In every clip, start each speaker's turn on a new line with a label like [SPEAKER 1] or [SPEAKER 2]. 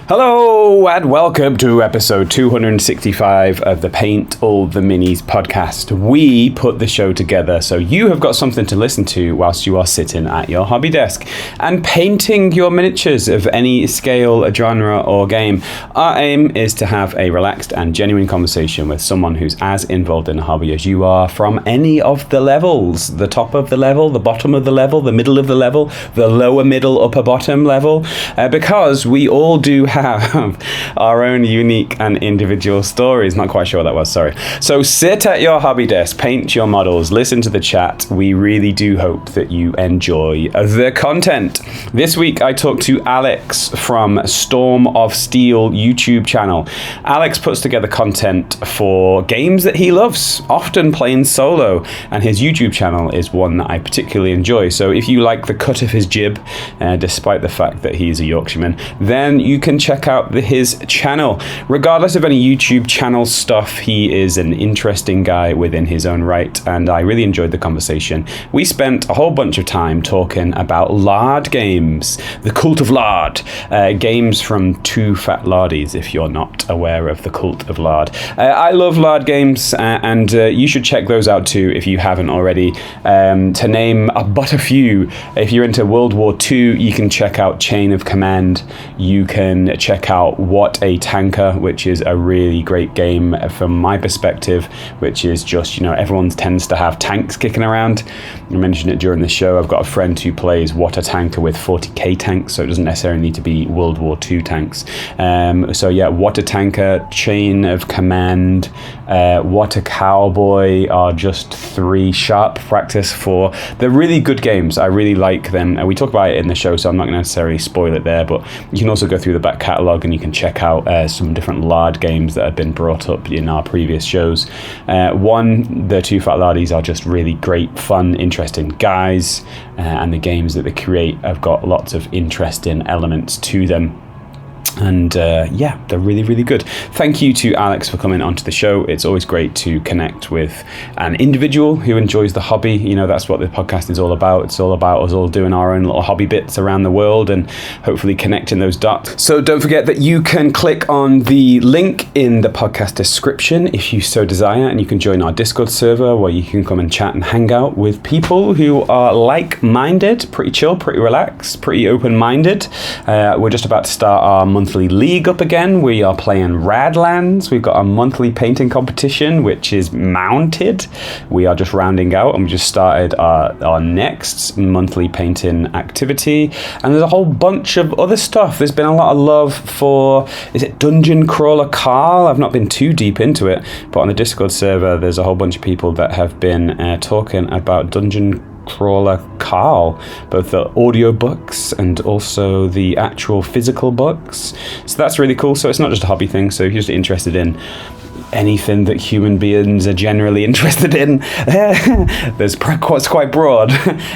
[SPEAKER 1] Hello and welcome to episode 265 of the Paint All the Minis podcast. We put the show together so you have got something to listen to whilst you are sitting at your hobby desk and painting your miniatures of any scale, genre or game. Our aim is to have a relaxed and genuine conversation with someone who's as involved in the hobby as you are from any of the levels. The top of the level, the bottom of the level, the middle of the level, the lower middle, upper bottom level, because we all do have our own unique and individual stories. Not quite sure what that was, sorry. So sit at your hobby desk, paint your models, listen to the chat. We really do hope that you enjoy the content. This week I talked to Alex from Storm of Steel YouTube channel. Alex puts together content for games that he loves, often playing solo, and his YouTube channel is one that I particularly enjoy. So if you like the cut of his jib, despite the fact that he's a Yorkshireman, then you can check out his channel. Regardless of any YouTube channel stuff, he is an interesting guy within his own right, and I really enjoyed the conversation. We spent a whole bunch of time talking about Lard games, the cult of Lard, games from Two Fat Lardies, if you're not aware of the cult of Lard. I love Lard games, and you should check those out too if you haven't already. To name but a few, if you're into World War II, you can check out Chain of Command. You can check out What a Tanker, which is a really great game from my perspective, which is just, everyone tends to have tanks kicking around. I mentioned it during the show. I've got a friend who plays What a Tanker with 40k tanks, so it doesn't necessarily need to be World War II tanks. What a Tanker, Chain of Command, What a Cowboy are just three sharp practice for the really good games. I really like them. We talk about it in the show, so I'm not going to necessarily spoil it there, but you can also go through the back catalogue and you can check out some different Lard games that have been brought up in our previous shows. The Two Fat Lardies are just really great, fun, interesting guys, and the games that they create have got lots of interesting elements to them. And they're really, really good. Thank you to Alex for coming onto the show. It's always great to connect with an individual who enjoys the hobby. That's what the podcast is all about. It's all about us all doing our own little hobby bits around the world and hopefully connecting those dots. So don't forget that you can click on the link in the podcast description if you so desire, and you can join our Discord server where you can come and chat and hang out with people who are like-minded, pretty chill, pretty relaxed, pretty open-minded. We're just about to start our monthly league up again. We are playing Radlands. We've got our monthly painting competition, which is mounted. We are just rounding out, and we just started our next monthly painting activity. And there's a whole bunch of other stuff. There's been a lot of love for, is it Dungeon Crawler Carl? I've not been too deep into it, but on the Discord server, there's a whole bunch of people that have been talking about Dungeon Crawler Carl, both the audiobooks and also the actual physical books. So that's really cool. So it's not just a hobby thing. So if you're just interested in anything that human beings are generally interested in, it's quite broad,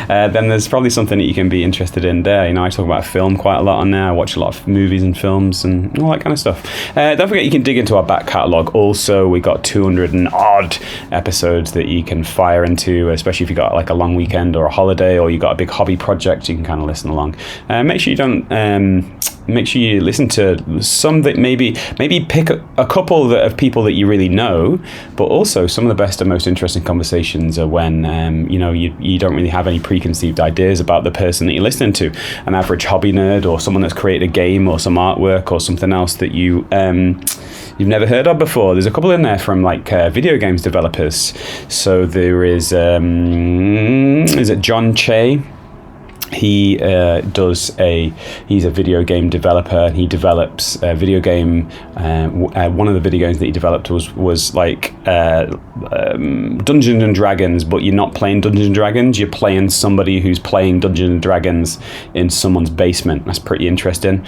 [SPEAKER 1] then there's probably something that you can be interested in there. I talk about film quite a lot on there. I watch a lot of movies and films and all that kind of stuff. Don't forget you can dig into our back catalogue. Also, we got 200 and odd episodes that you can fire into, especially if you got like a long weekend or a holiday, or you got a big hobby project. You can kind of listen along. Make sure you listen to some that maybe pick a couple of people that you really know, but also some of the best and most interesting conversations are when you don't really have any preconceived ideas about the person that you're listening to. An average hobby nerd, or someone that's created a game or some artwork or something else that you've never heard of before. There's a couple in there from video games developers. So there is it John Che? He's a video game developer, and he develops a video game. One of the video games that he developed was like Dungeons and Dragons, but you're not playing Dungeons and Dragons. You're playing somebody who's playing Dungeons and Dragons in someone's basement. That's pretty interesting.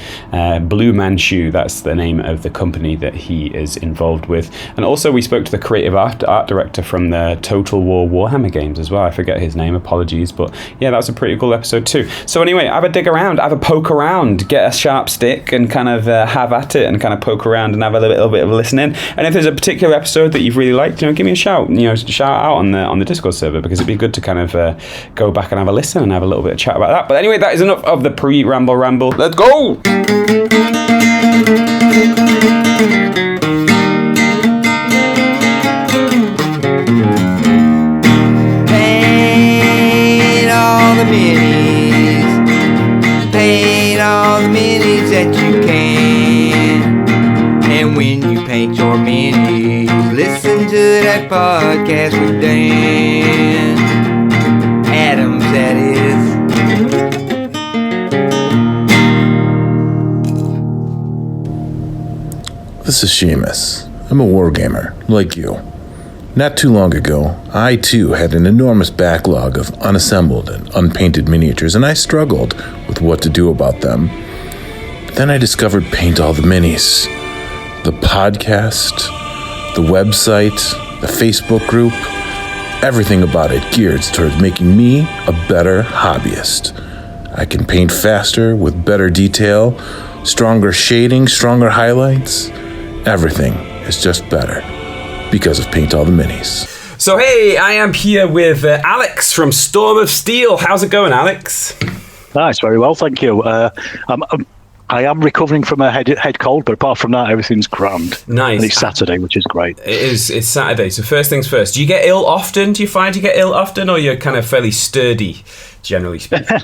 [SPEAKER 1] Blue Manchu, that's the name of the company that he is involved with. And also we spoke to the creative art director from the Total War Warhammer games as well. I forget his name, apologies, but yeah, that was a pretty cool episode too. So anyway, have a dig around, have a poke around, get a sharp stick and kind of have at it and kind of poke around and have a little bit of a listen in. And if there's a particular episode that you've really liked, give me a shout. Shout out on the Discord server, because it'd be good to kind of go back and have a listen and have a little bit of chat about that. But anyway, that is enough of the pre-ramble. Let's go!
[SPEAKER 2] paint your minis. Listen to that podcast with Dan Adams, that is.
[SPEAKER 3] This is Seamus. I'm a wargamer, like you. Not too long ago, I too had an enormous backlog of unassembled and unpainted miniatures, and I struggled with what to do about them. But then I discovered Paint All the Minis. The podcast, the website, the Facebook group, everything about it geared towards making me a better hobbyist. I can paint faster with better detail, stronger shading, stronger highlights. Everything is just better because of Paint All the Minis.
[SPEAKER 1] So hey, I am here with Alex from Storm of Steel. How's it going, Alex?
[SPEAKER 4] Nice, very well, thank you. I am recovering from a head cold, but apart from that, everything's grand.
[SPEAKER 1] Nice.
[SPEAKER 4] And it's Saturday, which is great.
[SPEAKER 1] It's Saturday, so first things first. Do you get ill often? Do you find you get ill often, or you're kind of fairly sturdy, generally speaking?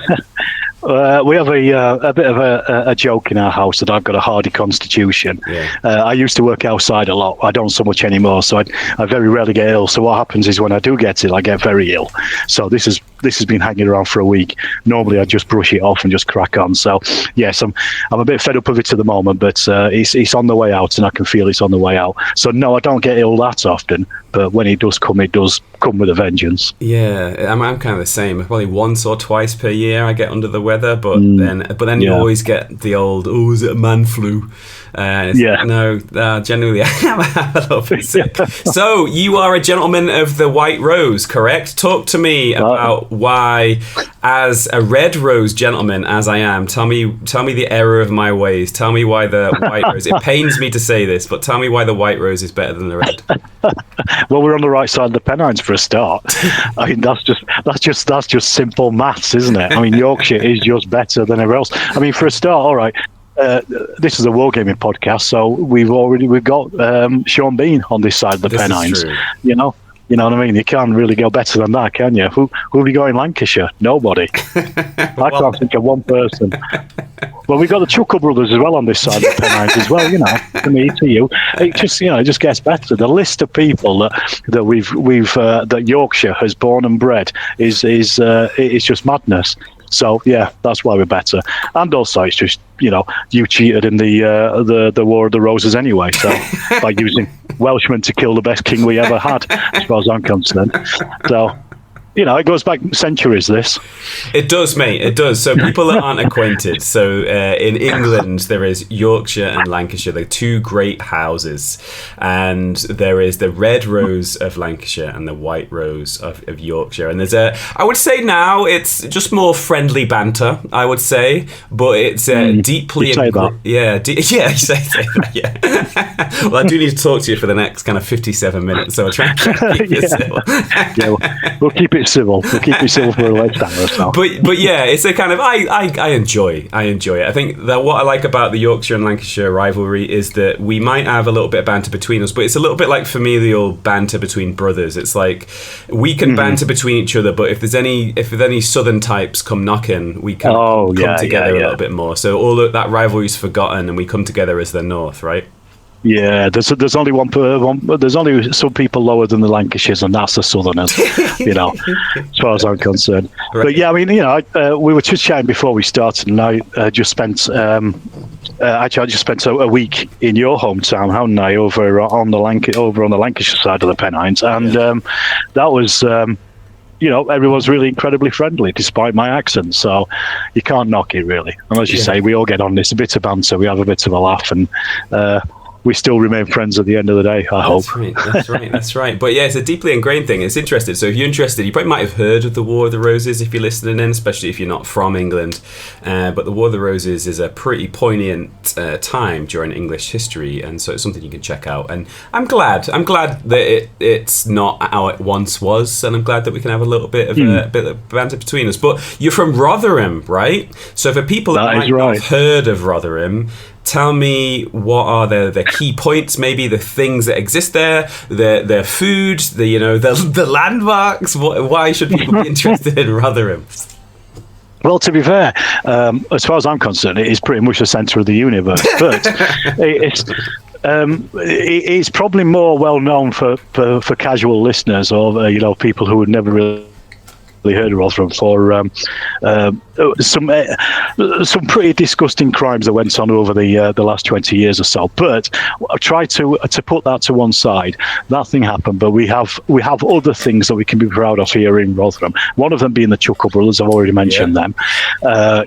[SPEAKER 4] We have a bit of a joke in our house that I've got a hardy constitution.
[SPEAKER 1] Yeah.
[SPEAKER 4] I used to work outside a lot. I don't so much anymore, so I very rarely get ill. So what happens is when I do get ill, I get very ill. So this has been hanging around for a week. Normally I just brush it off and just crack on. So yes, I'm a bit fed up of it at the moment, but it's on the way out, and I can feel it's on the way out. So no, I don't get ill that often, but when it does come with a vengeance.
[SPEAKER 1] Yeah, I'm kind of the same. Probably once or twice per year I get under the weather, but then you always get the old, is it a man flu? No, generally I'm a little bit sick. So you are a gentleman of the White Rose, correct? Talk to me about why, as a Red Rose gentleman as I am, tell me the error of my ways. Tell me why the White Rose. It pains me to say this, but tell me why the White Rose is better than the Red.
[SPEAKER 4] Well, we're on the right side of the Pennines for a start. I mean, that's just simple maths, isn't it? I mean, Yorkshire is just better than everywhere else. I mean, for a start, all right. This is a wargaming podcast, so we've got Sean Bean on this side of the Pennines. You know what I mean? You can't really go better than that, can you? Who have you got in Lancashire? Nobody. I can't think of one person. Well, we've got the Chuckle Brothers as well on this side of the Pennines as well. To me, to you, it just gets better. The list of people that we've that Yorkshire has born and bred is just madness. So yeah, that's why we're better. And also, it's just you cheated in the War of the Roses anyway. So by using Welshmen to kill the best king we ever had, as far as I'm concerned. So. It goes back centuries, this.
[SPEAKER 1] It does, mate. It does. So people that aren't acquainted, so in England there is Yorkshire and Lancashire. They're two great houses. And there is the Red Rose of Lancashire and the White Rose of Yorkshire. And there's I would say now it's just more friendly banter, I would say. But it's deeply...
[SPEAKER 4] You say that.
[SPEAKER 1] Yeah, you say that, yeah. Well, I do need to talk to you for the next kind of 57 minutes, so I'll try and keep it civil.
[SPEAKER 4] Yeah, we'll keep it civil. We'll keep it civil for a lifetime or so.
[SPEAKER 1] But yeah, it's a kind of I enjoy it. I think that what I like about the Yorkshire and Lancashire rivalry is that we might have a little bit of banter between us, but it's a little bit like familial banter between brothers. It's like we can banter between each other, but if there's any southern types come knocking, we can come together a little bit more. So all of that rivalry is forgotten, and we come together as the North, right?
[SPEAKER 4] Yeah, there's only there's only some people lower than the Lancashires, and that's the Southerners. As far as I'm concerned. Right. But yeah, I mean, we were just chatting before we started, and I just spent I just spent a week in your hometown, haven't I, over on the Lancashire side of the Pennines, and that was. Everyone's really incredibly friendly despite my accent, so you can't knock it really. And as you say, we all get on this, a bit of banter, we have a bit of a laugh, and we still remain friends at the end of the day, I hope.
[SPEAKER 1] That's right. But yeah, it's a deeply ingrained thing. It's interesting. So if you're interested, you probably might have heard of the War of the Roses if you're listening in, especially if you're not from England. But the War of the Roses is a pretty poignant time during English history, and so it's something you can check out. And I'm glad that it's not how it once was, and I'm glad that we can have a little bit of banter between us. But you're from Rotherham, right? So for people that might not have heard of Rotherham, tell me what are the key points, maybe the things that exist there, the food, the landmarks. Why should people be interested in Rotherham?
[SPEAKER 4] Well, to be fair, as far as I'm concerned, it is pretty much the centre of the universe. But It's probably more well known for casual listeners or people who would never really heard of Rotherham for some pretty disgusting crimes that went on over the last 20 years or so. But I try to put that to one side. Nothing happened, but we have other things that we can be proud of here in Rotherham. One of them being the Chuckle Brothers. I've already mentioned them. The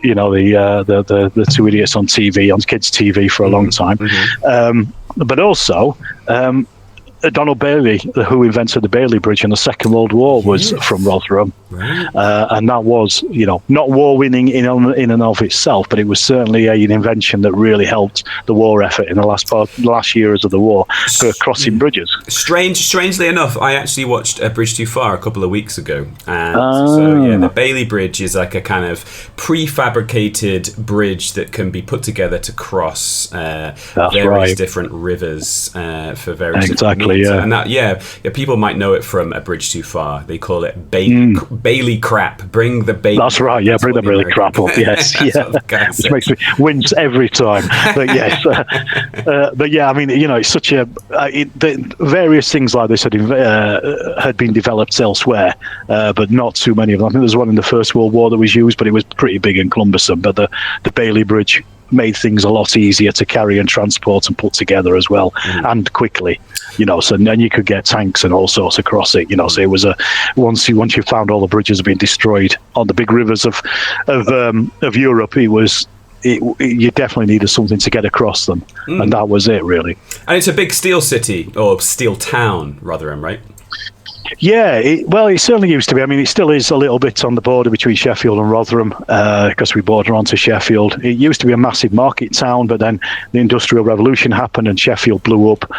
[SPEAKER 4] two idiots on TV, on kids' TV for a long time. But also. Donald Bailey, who invented the Bailey Bridge in the Second World War, was from Rotherham, and that was, not war-winning in and of itself, but it was certainly an invention that really helped the war effort in the last years of the war for crossing bridges.
[SPEAKER 1] Strangely enough, I actually watched A Bridge Too Far a couple of weeks ago, and the Bailey Bridge is like a kind of prefabricated bridge that can be put together to cross various different rivers for various
[SPEAKER 4] exactly.
[SPEAKER 1] Yeah. And that, people might know it from A Bridge Too Far. They call it Bailey crap. Bring the Bailey.
[SPEAKER 4] That's right. Yeah, bring the Bailey crap up. Yes, which makes me wince every time. But yes, it's such a various things like this had been developed elsewhere, but not too many of them. I think there's one in the First World War that was used, but it was pretty big and cumbersome. But the Bailey Bridge made things a lot easier to carry and transport and put together as well, and quickly. So then you could get tanks and all sorts across it. So it was once you found all the bridges had been destroyed on the big rivers of Europe, you definitely needed something to get across them, and that was it really.
[SPEAKER 1] And it's a big steel city or steel town, Rotherham, right?
[SPEAKER 4] Yeah, it certainly used to be. I mean, it still is a little bit on the border between Sheffield and Rotherham because we border onto Sheffield. It used to be a massive market town, but then the Industrial Revolution happened and Sheffield blew up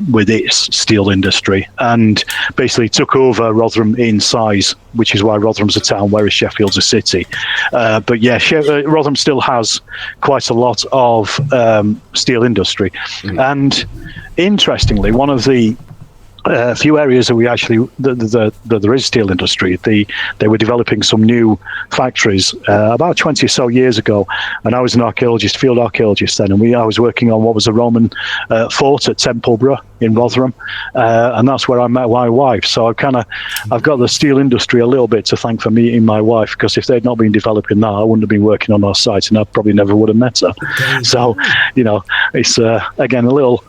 [SPEAKER 4] with its steel industry and basically took over Rotherham in size, which is why Rotherham's a town, whereas Sheffield's a city. But yeah, Rotherham still has quite a lot of steel industry. And interestingly, one of the few areas that we actually there is steel industry. They were developing some new factories about 20 or so years ago, and I was an archaeologist, field archaeologist then, and I was working on what was a Roman fort at Templeborough in Rotherham, and that's where I met my wife. So I've got the steel industry a little bit to thank for meeting my wife, because if they'd not been developing that, I wouldn't have been working on our site, and I probably never would have met her. So it's again a little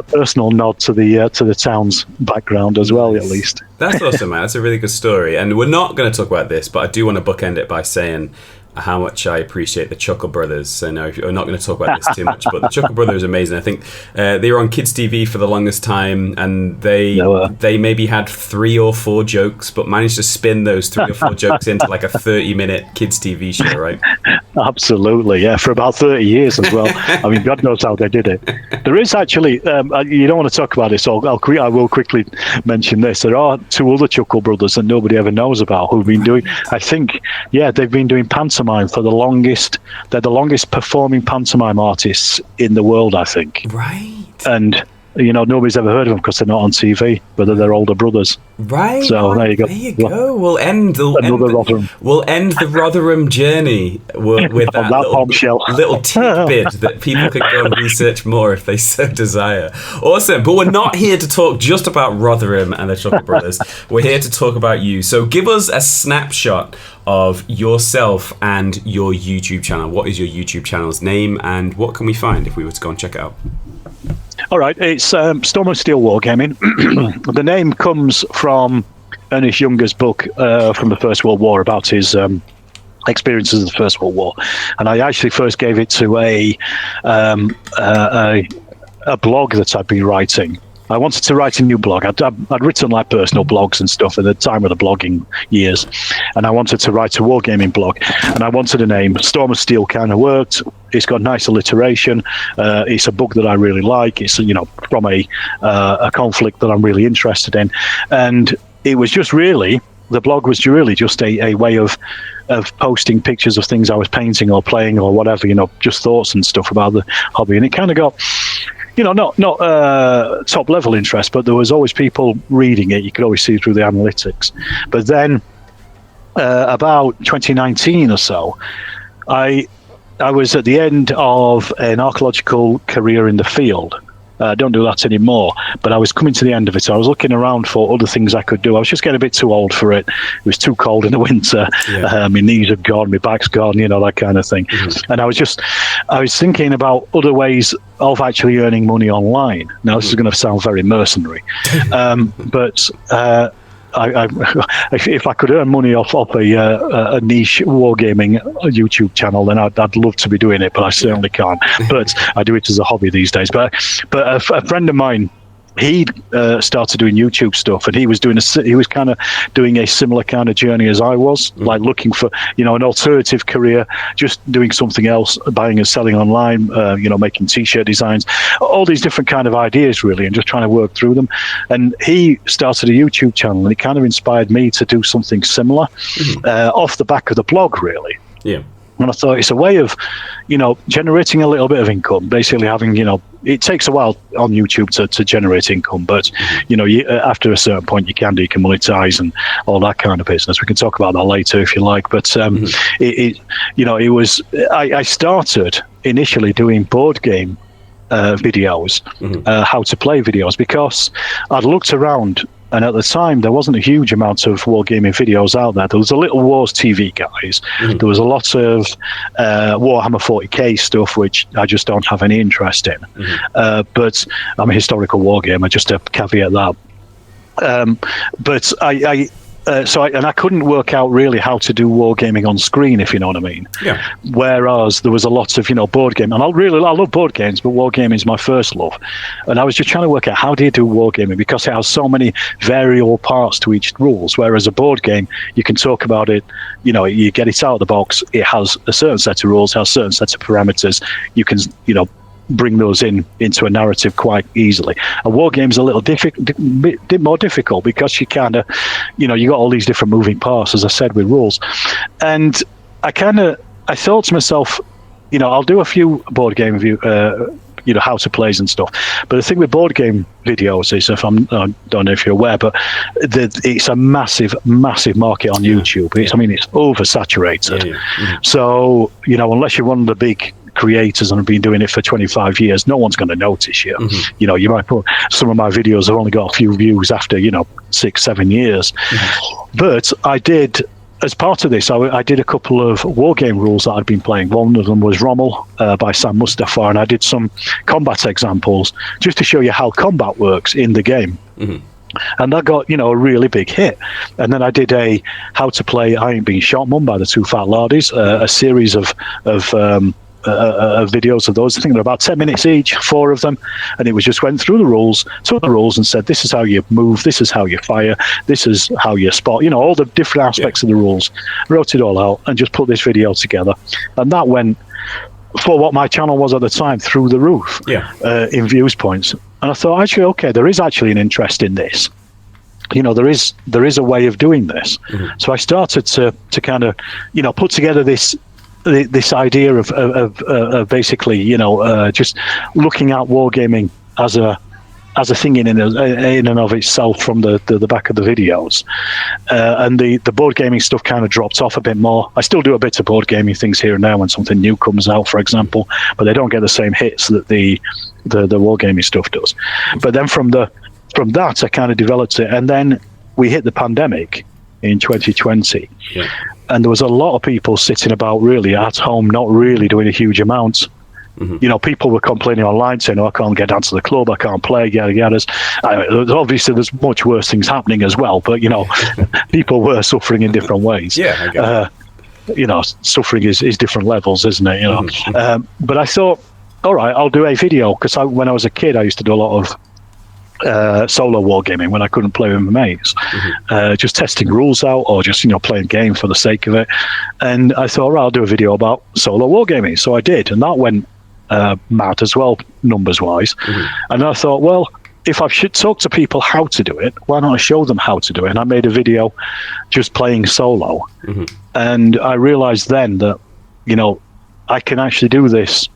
[SPEAKER 4] personal nod to the town's background as well, at least.
[SPEAKER 1] That's awesome, man. That's a really good story. And we're not going to talk about this, but I do want to bookend it by saying how much I appreciate the Chuckle Brothers. I know we're not going to talk about this too much, but the Chuckle Brothers are amazing. I think they were on kids' TV for the longest time, and they maybe had 3 or 4 jokes, but managed to spin those 3 or 4 jokes into like a 30-minute kids' TV show, right?
[SPEAKER 4] Absolutely, yeah, for about 30 years as well. I mean, God knows how they did it. There is actually, you don't want to talk about this, so I will quickly mention this. There are 2 other Chuckle Brothers that nobody ever knows about who've been doing, I think, they've been doing pantomime for the longest. They're the longest performing pantomime artists in the world, I think.
[SPEAKER 1] Right.
[SPEAKER 4] And nobody's ever heard of them because they're not on TV, but they're their older brothers.
[SPEAKER 1] Right.
[SPEAKER 4] So there you go.
[SPEAKER 1] There you go. We'll end the Rotherham journey with that little tidbit that people can go and research more if they so desire. Awesome. But we're not here to talk just about Rotherham and the Chuckle Brothers. We're here to talk about you. So give us a snapshot of yourself and your YouTube channel. What is your YouTube channel's name, and what can we find if we were to go and check it out?
[SPEAKER 4] All right, it's Storm and Steel Wargaming. The name comes from Ernest Younger's book from the First World War about his experiences of the First World War, and I actually first gave it to a blog that I'd been writing. I wanted to write a new blog. I'd written like personal blogs and stuff at the time of the blogging years, and I wanted to write a wargaming blog, and I wanted a name. Storm of Steel kind of worked. It's got nice alliteration. It's a book that I really like. It's from a conflict that I'm really interested in, and it was just really, the blog was really just a way of posting pictures of things I was painting or playing or whatever, just thoughts and stuff about the hobby, and it kind of got, not top level interest, but there was always people reading it. You could always see through the analytics. But then about 2019 or so, I I was at the end of an archaeological career in the field. I don't do that anymore, but I was coming to the end of it. So I was looking around for other things I could do. I was just getting a bit too old for it. It was too cold in the winter. Yeah. My knees are gone, my back's gone, that kind of thing. Mm-hmm. And I was thinking about other ways of actually earning money online. Now, this is going to sound very mercenary, but if I could earn money off a niche wargaming YouTube channel, then I'd love to be doing it, but I certainly can't. But I do it as a hobby these days. But a friend of mine, he started doing YouTube stuff, and he was kind of doing a similar kind of journey as I was, like looking for an alternative career, just doing something else, buying and selling online, making t-shirt designs, all these different kind of ideas really, and just trying to work through them. And he started a YouTube channel, and it kind of inspired me to do something similar off the back of the blog, really.
[SPEAKER 1] Yeah.
[SPEAKER 4] And I thought it's a way of, generating a little bit of income, basically having, it takes a while on YouTube to generate income, but, after a certain point you can monetize and all that kind of business. We can talk about that later if you like, but I started initially doing board game videos, how to play videos, because I'd looked around. And at the time, there wasn't a huge amount of wargaming videos out there. There was a little Wars TV guys. Mm-hmm. There was a lot of Warhammer 40k stuff, which I just don't have any interest in. Mm-hmm. But I'm a historical wargamer, just to caveat that. But I couldn't work out really how to do wargaming on screen, if you know what I mean. Yeah. Whereas there was a lot of, board game, and I love board games, but wargaming is my first love. And I was just trying to work out how do you do wargaming, because it has so many variable parts to each rules. Whereas a board game, you can talk about it, you get it out of the box. It has a certain set of rules, has a certain set of parameters. You can, bring those into a narrative quite easily. A war game is a little bit more difficult, because you kind of, you got all these different moving parts, as I said, with rules. And I thought to myself, I'll do a few board game how to plays and stuff. But the thing with board game videos is, I don't know if you're aware, but it's a massive market on YouTube. It's oversaturated. Yeah. Mm-hmm. So, unless you're one of the big creators and have been doing it for 25 years, no one's going to notice you. Mm-hmm. You might put, some of my videos have only got a few views after 6-7 years. Mm-hmm. But I did, as part of this, I did a couple of war game rules that I'd been playing. One of them was Rommel by Sam Mustafa, and I did some combat examples just to show you how combat works in the game. Mm-hmm. And that got, a really big hit. And then I did a how to play I Ain't Been Shot Mum by the Two Fat Lardies, a series of videos of those. I think they're about 10 minutes each, 4 of them, and it was just went through the rules, took the rules and said, this is how you move, this is how you fire, this is how you spot, all the different aspects of the rules. Wrote it all out and just put this video together, and that went, for what my channel was at the time, through the roof in views points. And I thought, actually, okay, there is actually an interest in this. There is a way of doing this. Mm-hmm. So I started to kind of put together this idea of basically, just looking at wargaming as a thing in and of itself from the back of the videos. And the board gaming stuff kind of dropped off a bit more. I still do a bit of board gaming things here and there when something new comes out, for example, but they don't get the same hits that the wargaming stuff does. But then from that, I kind of developed it. And then we hit the pandemic in 2020. Yeah. And there was a lot of people sitting about really at home, not really doing a huge amount. Mm-hmm. People were complaining online saying, I can't get down to the club, I can't play, yada, yada. Obviously, there's much worse things happening as well, but, people were suffering in different ways. Yeah, I get suffering is different levels, isn't it? Mm-hmm. But I thought, all right, I'll do a video, because when I was a kid, I used to do a lot of solo wargaming when I couldn't play with my mates, just testing rules out, or just playing games for the sake of it. And I thought, I'll do a video about solo wargaming. So I did, and that went mad as well, numbers wise. And I thought, well, if I should talk to people how to do it, why don't I show them how to do it? And I made a video just playing solo. And I realized then that I can actually do this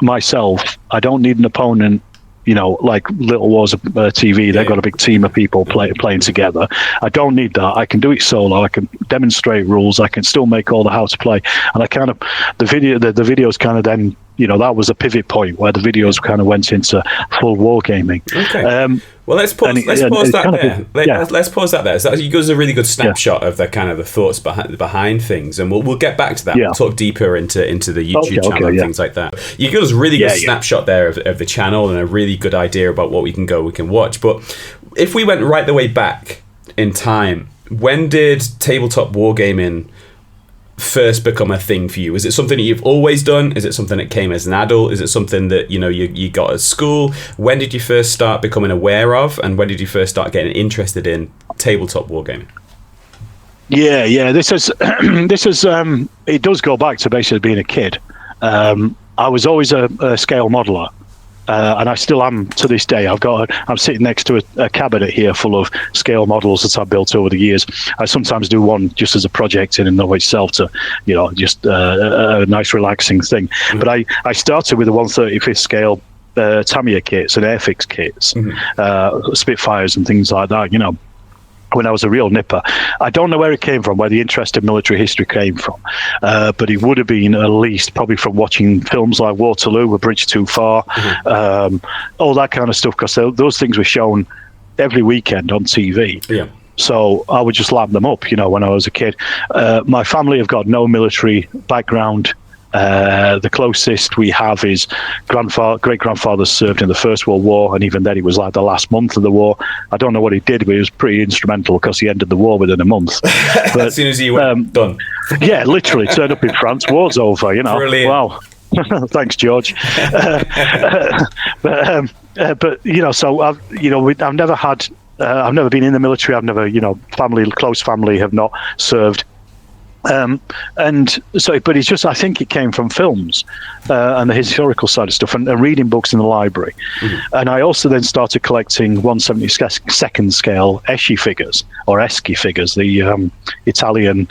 [SPEAKER 4] myself. I don't need an opponent like Little Wars of TV. They've got a big team of people playing together. I don't need that. I can do it solo. I can demonstrate rules. I can still make all the how to play. And I kind of the videos kind of then. That was a pivot point where the videos kind of went into full wargaming.
[SPEAKER 1] Okay. Well, let's pause that there. Let's pause that there. So that gives us a really good snapshot of the kind of the thoughts behind things, and we'll get back to that. We'll talk deeper into the YouTube channel and things like that. You give us a really good snapshot there of the channel and a really good idea about what we can watch. But if we went right the way back in time, when did tabletop wargaming first become a thing for you? Is it something that you've always done? Is it something that came as an adult? Is it something that you got at school? When did you first start becoming aware of, and when did you first start getting interested in tabletop wargaming? This is it does go back to basically being a kid. I was always a scale modeler. And I still am to this day. I'm sitting next to a cabinet here full of scale models that I've built over the years. I sometimes do one just as a project in and of itself to, just a nice relaxing thing. Mm-hmm. But I started with the 1/35th scale Tamiya kits and Airfix kits, Spitfires and things like that, when I was a real nipper. I don't know where it came from, where the interest in military history came from, but it would have been at least probably from watching films like Waterloo, A Bridge Too Far, all that kind of stuff, because those things were shown every weekend on TV. Yeah. So I would just lap them up, when I was a kid. My family have got no military background. The closest we have is great-grandfather served in the First World War, and even then it was like the last month of the war. I don't know what he did, but he was pretty instrumental because he ended the war within a month. But, as soon as he went, done.
[SPEAKER 4] Yeah, literally turned up in France, war's over,
[SPEAKER 1] Brilliant.
[SPEAKER 4] Wow. Thanks, George. So I've never had, I've never been in the military. I've never, close family have not served. And so, but it's just, I think it came from films and the historical side of stuff and reading books in the library. Mm-hmm. And I also then started collecting 1/72nd scale Eschi figures, or Eschi figures, the Italian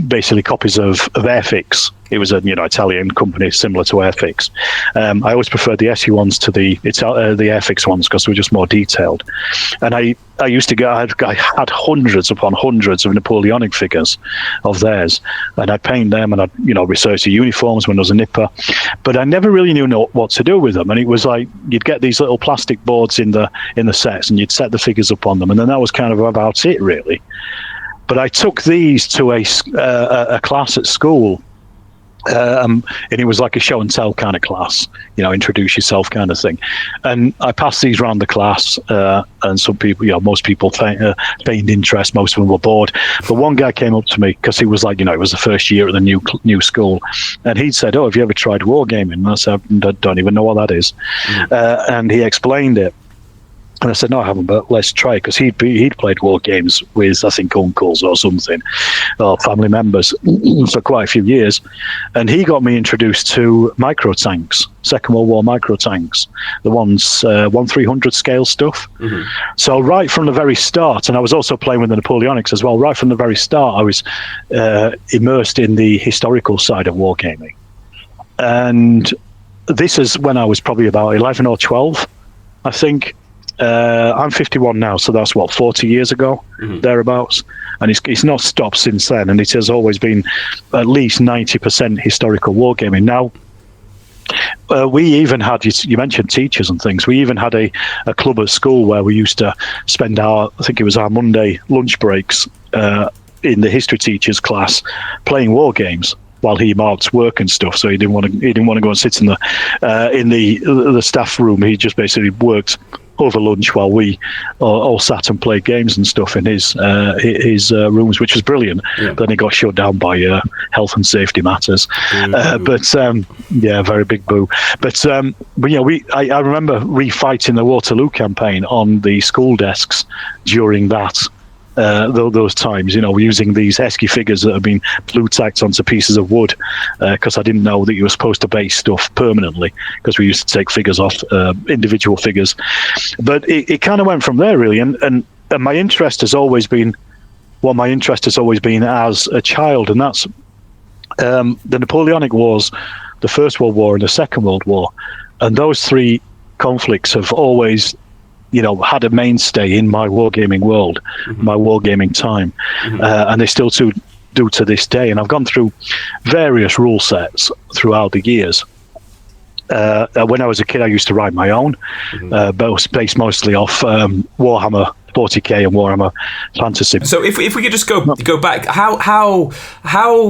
[SPEAKER 4] basically copies of Airfix. It was an Italian company similar to Airfix. I always preferred the Eschi ones to the Airfix ones because they were just more detailed. And I used to I had hundreds upon hundreds of Napoleonic figures of theirs, and I'd paint them and I'd research the uniforms when I was a nipper, but I never really knew what to do with them. And it was like you'd get these little plastic boards in the sets, and you'd set the figures up on them, and then that was kind of about it really. But I took these to a class at school, and it was like a show and tell kind of class, introduce yourself kind of thing. And I passed these around the class, and some people, most people feigned interest. Most of them were bored. But one guy came up to me because he was like, it was the first year at the new school, and he'd said, "Oh, have you ever tried wargaming?" And I said, "I don't even know what that is." And he explained it. And I said, "No, I haven't, but let's try," because he'd played war games with, I think, uncles or something, or family members for quite a few years. And he got me introduced to micro tanks, Second World War micro tanks, the ones 1/300 scale stuff. Mm-hmm. So right from the very start, and I was also playing with the Napoleonics as well, right from the very start, I was immersed in the historical side of wargaming. And this is when I was probably about 11 or 12, I think. I'm 51 now, so that's 40 years ago, thereabouts, and it's not stopped since then, and it has always been at least 90% historical wargaming. Now, we even had, you mentioned teachers and things, we even had a club at school where we used to spend I think it was our Monday lunch breaks in the history teacher's class playing war games while he marked work and stuff. So he didn't want to go and sit in the staff room. He just basically worked over lunch while we all sat and played games and stuff in his rooms, which was brilliant. Yeah. Then he got shut down by health and safety matters. Very big boo. But I remember refighting the Waterloo campaign on the school desks during that. Those times, using these Eschi figures that have been blue tacked onto pieces of wood, because I didn't know that you were supposed to base stuff permanently, because we used to take figures off, individual figures. But it kind of went from there, really. And my interest has always been as a child, and that's the Napoleonic Wars, the First World War and the Second World War. And those three conflicts have always, had a mainstay in my wargaming world, my wargaming time, and they still do to this day. And I've gone through various rule sets throughout the years. When I was a kid, I used to write my own, but it was based mostly off Warhammer 40k and Warhammer Fantasy.
[SPEAKER 1] So if we could just go back, how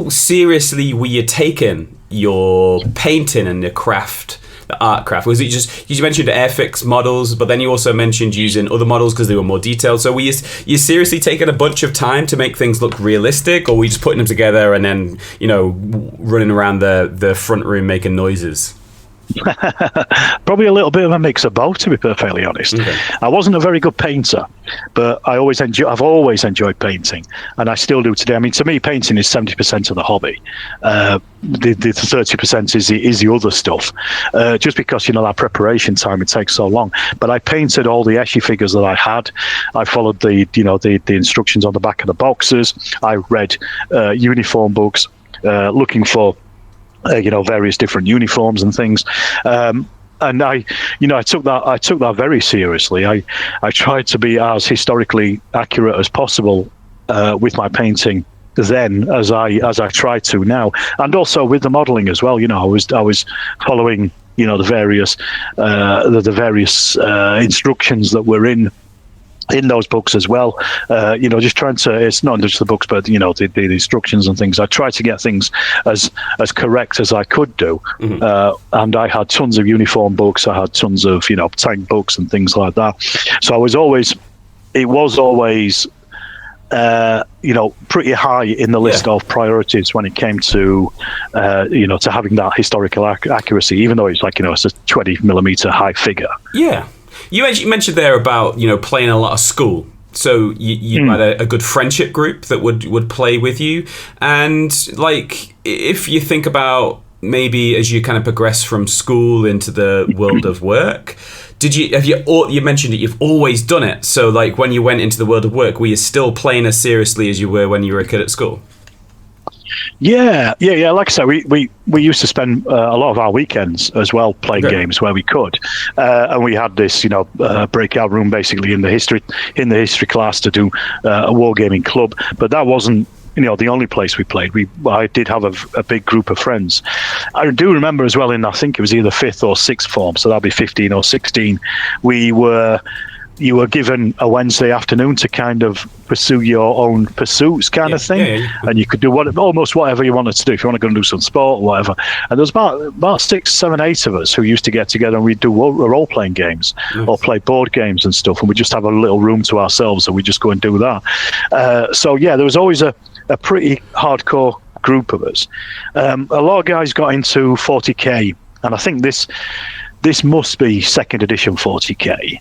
[SPEAKER 1] seriously were you taking your painting and the craft? The art craft, was it just, you mentioned Airfix models, but then you also mentioned using other models because they were more detailed? So were you seriously taking a bunch of time to make things look realistic, or were you just putting them together and then running around the front room making noises?
[SPEAKER 4] Probably a little bit of a mix of both, to be perfectly honest. Okay. I wasn't a very good painter, but I've always enjoyed painting, and I still do today. I mean, to me, painting is 70% of the hobby. The 30% is the other stuff, just because that preparation time, it takes so long. But I painted all the Eschi figures that I had. I followed the instructions on the back of the boxes. I read uniform books looking for various different uniforms and things, and I took that very seriously. I tried to be as historically accurate as possible with my painting then, as I try to now, and also with the modelling as well. I was following the various instructions that were in those books as well, just trying to, it's not just the books, but the instructions and things. I tried to get things as correct as I could do, and I had tons of uniform books. I had tons of tank books and things like that. So it was always pretty high in the list of priorities when it came to to having that historical accuracy, even though it's it's a 20mm high figure.
[SPEAKER 1] Yeah. You mentioned there about playing a lot of school, so you had a good friendship group that would play with you, and if you think about maybe as you kind of progress from school into the world of work, you mentioned that you've always done it, so when you went into the world of work, were you still playing as seriously as you were when you were a kid at school?
[SPEAKER 4] Yeah. Like I said, we used to spend a lot of our weekends as well playing games where we could, and we had this breakout room basically in the history class to do a wargaming club. But that wasn't the only place we played. I did have a big group of friends. I do remember as well, I think it was either 5th or 6th form, so that'd be 15 or 16. You were given a Wednesday afternoon to kind of pursue your own pursuits kind of thing. Yeah. And you could do almost whatever you wanted to do. If you want to go and do some sport or whatever. And there was about 6, 7, 8 of us who used to get together and we'd do role-playing games or play board games and stuff. And we'd just have a little room to ourselves and we'd just go and do that. So, there was always a pretty hardcore group of us. A lot of guys got into 40k. And I think this must be 2nd edition 40k.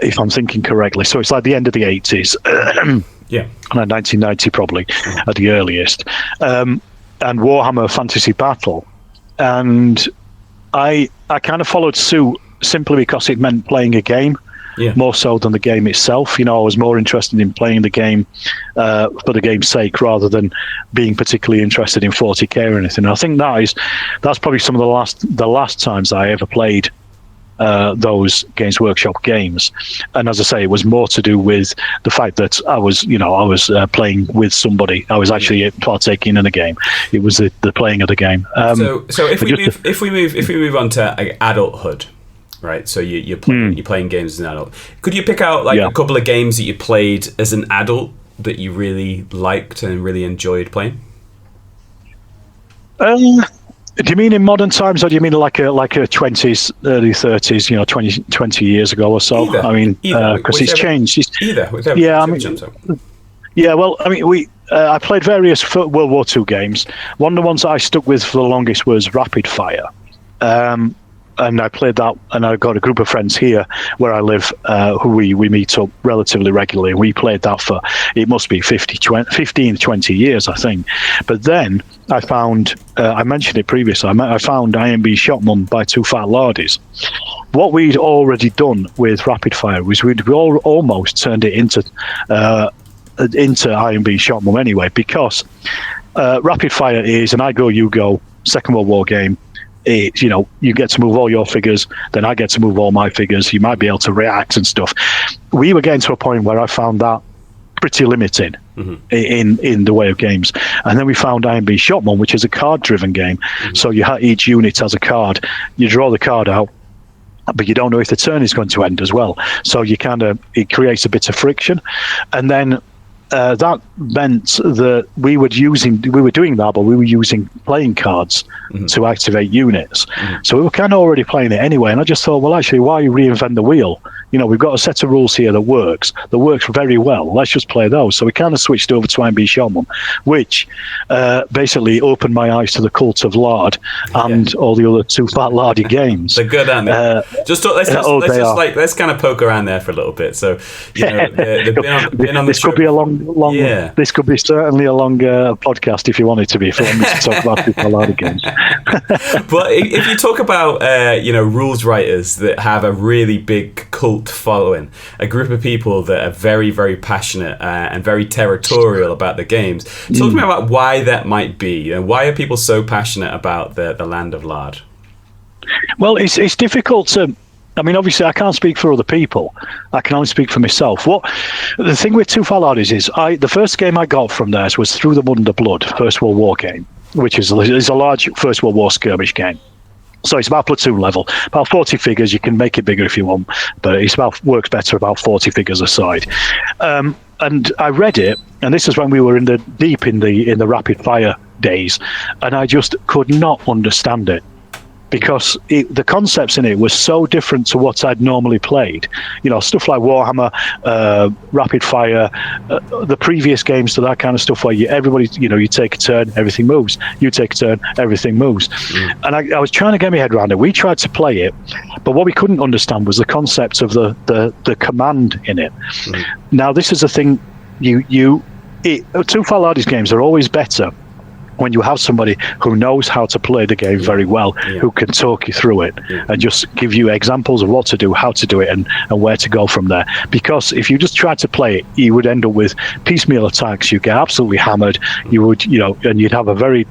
[SPEAKER 4] If I'm thinking correctly. So it's like the end of the 80s. 1990 probably at the earliest. And Warhammer Fantasy Battle. And I kind of followed suit simply because it meant playing a game. More so than the game itself. I was more interested in playing the game for the game's sake rather than being particularly interested in 40k or anything. And I think that's probably some of the last times I ever played those Games Workshop games. And as I say, it was more to do with the fact that I was playing with somebody. I was actually partaking in a game. It was the playing of the game.
[SPEAKER 1] So if we move on to adulthood, right? So you're playing games as an adult. Could you pick out a couple of games that you played as an adult that you really liked and really enjoyed playing?
[SPEAKER 4] Do you mean in modern times, or do you mean like a 20s, early 30s, 20 years ago or so?
[SPEAKER 1] Either.
[SPEAKER 4] I mean, because it's changed. I played various World War II games. One of the ones that I stuck with for the longest was Rapid Fire. And I played that, and I got a group of friends here where I live who we meet up relatively regularly. We played that for, it must be 15, 20 years, I think. But then I found, I mentioned it previously, I found IMB Shotgun by Two Fat Lardies. What we'd already done with Rapid Fire was we'd almost turned it into IMB Shotgun anyway, because Rapid Fire is an I go, you go Second World War game It's, you get to move all your figures, then I get to move all my figures. You might be able to react and stuff. We were getting to a point where I found that pretty limiting in the way of games. And then we found Iron Shotman, which is a card-driven game. So each unit has a card. You draw the card out, but you don't know if the turn is going to end as well. So it creates a bit of friction. And then that meant that we were doing that, but we were using playing cards to activate units. So we were kind of already playing it anyway. And I just thought, well, actually, why reinvent the wheel? We've got a set of rules here that works very well. Let's just play those. So we kind of switched over to Iron Shotman, which basically opened my eyes to the cult of Lard and all the other Two Fat Lardy games.
[SPEAKER 1] They're good, aren't they? Let's kind of poke around there for a little bit. So,
[SPEAKER 4] this could be a long. This could be certainly a longer podcast if you want it to be. If you want me to talk about Two Fat Lardy games.
[SPEAKER 1] But if you talk about rules writers that have a really big cult following, a group of people that are very, very passionate and very territorial about the games, talk to me about why that might be, and why are people so passionate about the land of Lard? Well,
[SPEAKER 4] it's difficult to. I mean, obviously, I can't speak for other people. I can only speak for myself. The thing with Two Fat Lardies is, the first game I got from theirs was Through the Mud and the Blood, First World War game, which is a large First World War skirmish game. So it's about platoon level, about 40 figures. You can make it bigger if you want, but works better about 40 figures a side. And I read it, and this is when we were deep in the rapid fire days, and I just could not understand it. Because the concepts in it were so different to what I'd normally played. Stuff like Warhammer, Rapid Fire, the previous games to that kind of stuff where you take a turn, everything moves. You take a turn, everything moves. And I was trying to get my head around it. We tried to play it, but what we couldn't understand was the concept of the command in it. Now, this is a thing, Two Fat Lardies games are always better when you have somebody who knows how to play the game very well, who can talk you through it and just give you examples of what to do, how to do it, and where to go from there. Because if you just tried to play it, you would end up with piecemeal attacks. You get absolutely hammered. You would, and you'd have a very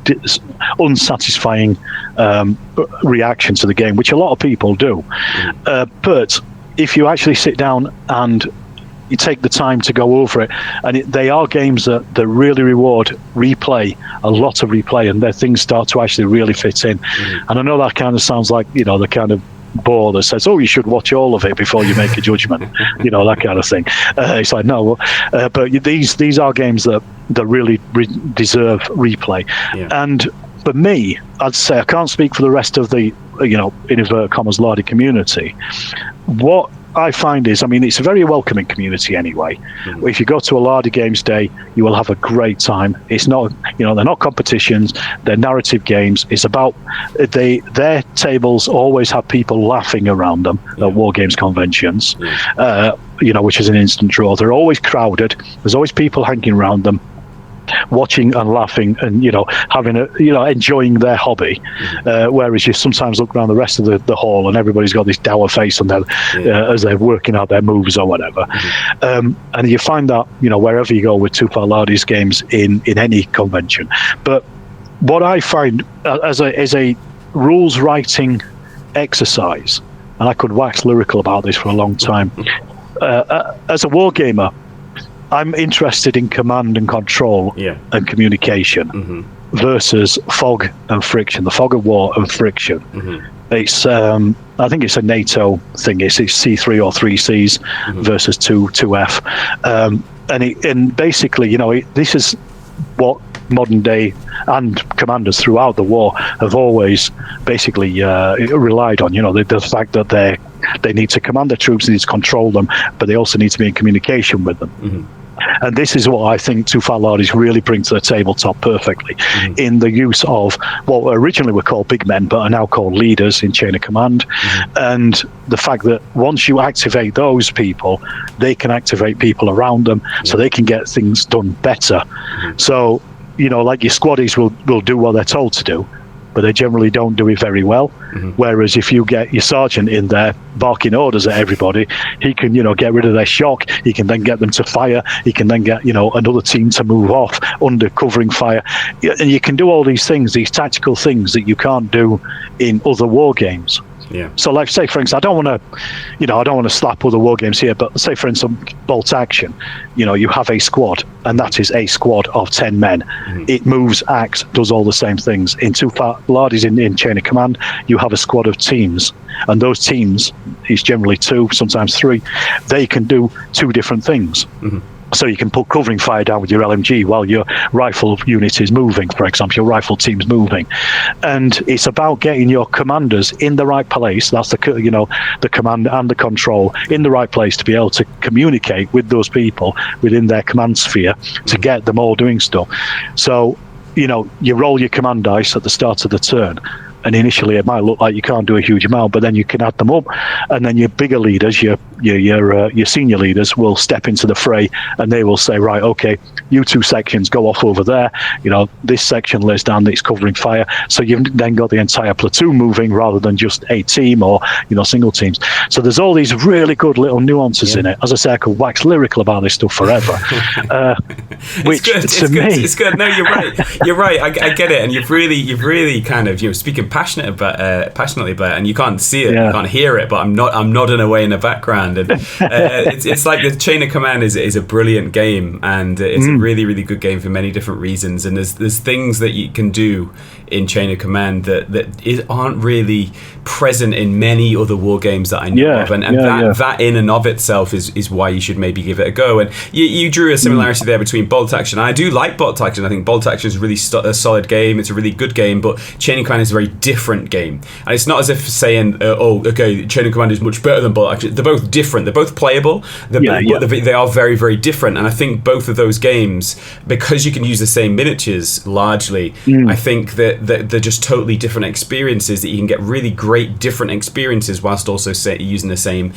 [SPEAKER 4] unsatisfying reaction to the game, which a lot of people do. But if you actually sit down and you take the time to go over it, and they are games that really reward replay, a lot of replay, and their things start to actually really fit in. And I know that kind of sounds like the kind of bore that says, oh, you should watch all of it before you make a judgment, that kind of thing. It's like, no, but these are games that really deserve replay. And for me, I'd say I can't speak for the rest of the in inverted commas Lardy community. What I find is, it's a very welcoming community anyway. If you go to a Lardy Games Day, you will have a great time. It's not, they're not competitions, they're narrative games. It's about, their tables always have people laughing around them at War Games conventions, which is an instant draw. They're always crowded. There's always people hanging around them, watching and laughing and having enjoying their hobby, whereas you sometimes look around the rest of the hall and everybody's got this dour face on their as they're working out their moves or whatever. And you find that wherever you go with Two Fat Lardies games in any convention. But what I find as a rules writing exercise, and I could wax lyrical about this for a long time, as a wargamer, I'm interested in command and control and communication versus fog and friction, the fog of war and friction. It's I think it's a NATO thing. It's C3 or 3Cs versus 2F. And basically, this is what modern day and commanders throughout the war have always basically relied on. The fact that they need to command their troops, they need to control them, but they also need to be in communication with them. And this is what I think Two Fat Lardies really bring to the tabletop perfectly in the use of what originally were called big men but are now called leaders in chain of command. And the fact that once you activate those people, they can activate people around them so they can get things done better. So, like your squaddies will do what they're told to do, but they generally don't do it very well. Whereas if you get your sergeant in there barking orders at everybody, he can, get rid of their shock. He can then get them to fire. He can then get, another team to move off under covering fire. And you can do all these things, these tactical things that you can't do in other war games.
[SPEAKER 1] Yeah.
[SPEAKER 4] So, like, say, for instance, I don't want to slap other war games here, but say, for instance, bolt action, you have a squad, and that is a squad of 10 men. It moves, acts, does all the same things. In Two Fat Lardies in Chain of Command, you have a squad of teams, and those teams, it's generally 2, sometimes 3, they can do 2 different things. So you can put covering fire down with your LMG while your rifle unit is moving, for example, your rifle team's moving. And it's about getting your commanders in the right place. That's the command and the control in the right place to be able to communicate with those people within their command sphere to get them all doing stuff. So, you roll your command dice at the start of the turn. And initially, it might look like you can't do a huge amount, but then you can add them up, and then your bigger leaders, your senior leaders, will step into the fray, and they will say, right, okay, you 2 sections go off over there. This section lays down that's covering fire. So you've then got the entire platoon moving rather than just a team or single teams. So there's all these really good little nuances in it. As I say, I could wax lyrical about this stuff forever. Which
[SPEAKER 1] it's good. It's good. No, you're right. You're right. I get it, and you've really kind of speaking passionately about it, and you can't see it, you can't hear it, but I'm nodding away in the background, and it's like the Chain of Command is a brilliant game, and it's a really, really good game for many different reasons. And there's things that you can do in Chain of Command that aren't really present in many other war games that I know of, and that in and of itself is why you should maybe give it a go. And you drew a similarity there between bolt action. I do like bolt action. I think bolt action is really a solid game. It's a really good game, but Chain of Command is a very different game, and it's not as if saying Chain of Command is much better than bolt action. They're both different. They're both playable, but they are very, very different. And I think both of those games, because you can use the same miniatures largely, I think that they're just totally different experiences, that you can get really great different experiences whilst also using the same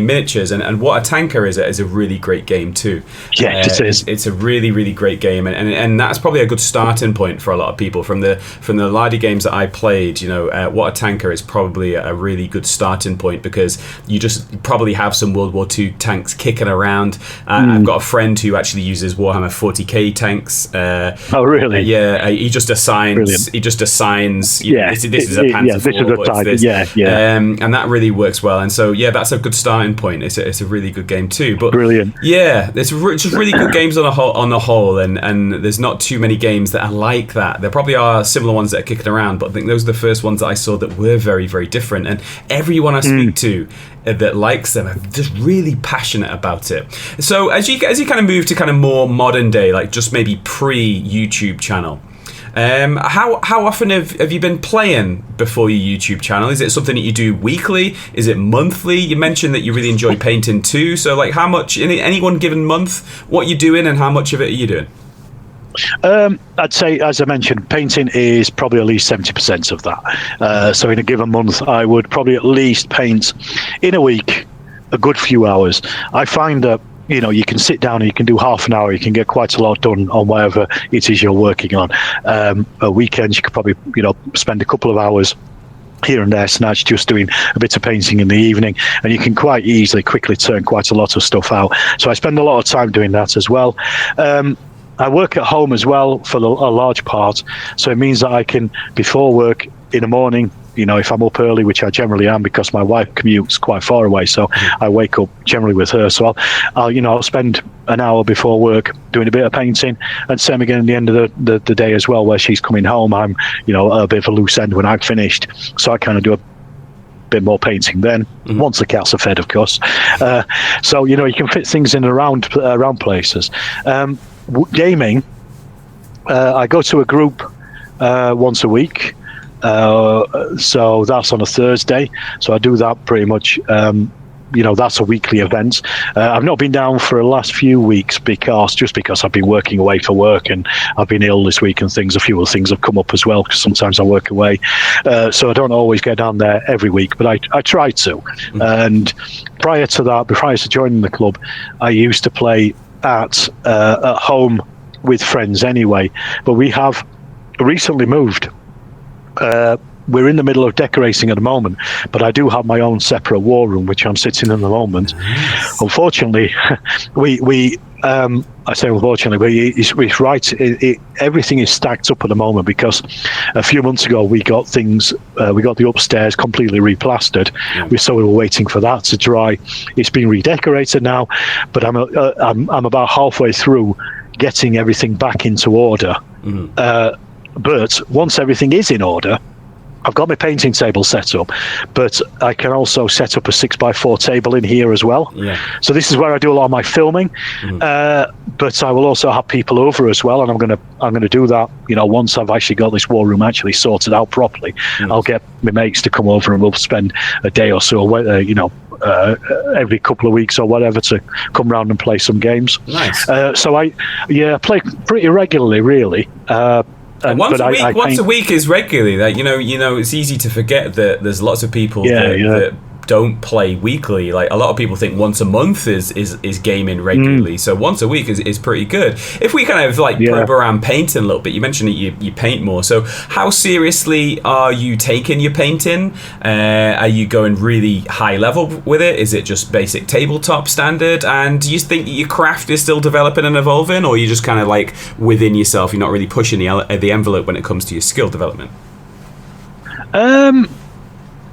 [SPEAKER 1] miniatures. And What a Tanker is a really great game too.
[SPEAKER 4] It is.
[SPEAKER 1] It's a really, really great game, and that's probably a good starting point for a lot of people from the Lardy games that I played. What a Tanker is probably a really good starting point, because you just probably have some World War II tanks kicking around. I've got a friend who actually uses Warhammer 40k tanks.
[SPEAKER 4] Oh, really?
[SPEAKER 1] Yeah, he just assigns. Brilliant. He just assigns. This is a Panzer IV. And that really works well. And so that's a good starting point. It's a really good game too. But
[SPEAKER 4] brilliant.
[SPEAKER 1] Yeah, it's just really good games on the whole, and there's not too many games that are like that. There probably are similar ones that are kicking around, but I think those are the first ones that I saw that were very, very different. And everyone I speak to that likes them are just really passionate about it. So as you kind of move to kind of more modern day, like just maybe pre-YouTube channel, how often have you been playing before your YouTube channel? Is it something that you do weekly? Is it monthly? You mentioned that you really enjoy painting too. So like how much in any one given month, what you're doing and how much of it are you doing?
[SPEAKER 4] I'd say, as I mentioned, painting is probably at least 70% of that. So in a given month, I would probably at least paint in a week a good few hours. I find that you can sit down and you can do half an hour. You can get quite a lot done on whatever it is you're working on. A weekend, you could probably spend a couple of hours here and there, snatch, just doing a bit of painting in the evening, and you can quite easily, quickly turn quite a lot of stuff out. So I spend a lot of time doing that as well. I work at home as well for a large part, so it means that I can, before work in the morning, if I'm up early, which I generally am because my wife commutes quite far away, so I wake up generally with her. So I'll spend an hour before work doing a bit of painting, and same again at the end of the day as well, where she's coming home. I'm a bit of a loose end when I've finished, so I kind of do a bit more painting then, once the cats are fed, of course. So you can fit things in around places. Gaming, I go to a group once a week, so that's on a Thursday, so I do that pretty much. That's a weekly event. I've not been down for the last few weeks because I've been working away for work, and I've been ill this week and things. A few other things have come up as well because sometimes I work away, so I don't always get down there every week, but I try to. And prior to joining the club, I used to play at home with friends anyway, but we have recently moved we're in the middle of decorating at the moment, but I do have my own separate war room, which I'm sitting in the moment. Nice. Unfortunately, I say unfortunately, but it's right. Everything is stacked up at the moment because a few months ago we got things. We got the upstairs completely replastered. So we were waiting for that to dry. It's been redecorated now, but I'm about halfway through getting everything back into order. But once everything is in order, I've got my painting table set up, but I can also set up a 6x4 table in here as well. Yeah. So this is where I do a lot of my filming. But I will also have people over as well, and I'm gonna do that. Once I've actually got this war room actually sorted out properly, I'll get my mates to come over and we'll spend a day or so, every couple of weeks or whatever, to come round and play some games. Nice. So I play pretty regularly, really.
[SPEAKER 1] Once a week is regularly. That it's easy to forget that there's lots of people that don't play weekly. Like, a lot of people think once a month is gaming regularly. So once a week is pretty good. If we kind of probe around painting a little bit, you mentioned that you paint more. So how seriously are you taking your painting? Are you going really high level with it? Is it just basic tabletop standard? And do you think that your craft is still developing and evolving, or are you just kind of within yourself, you're not really pushing the envelope when it comes to your skill development?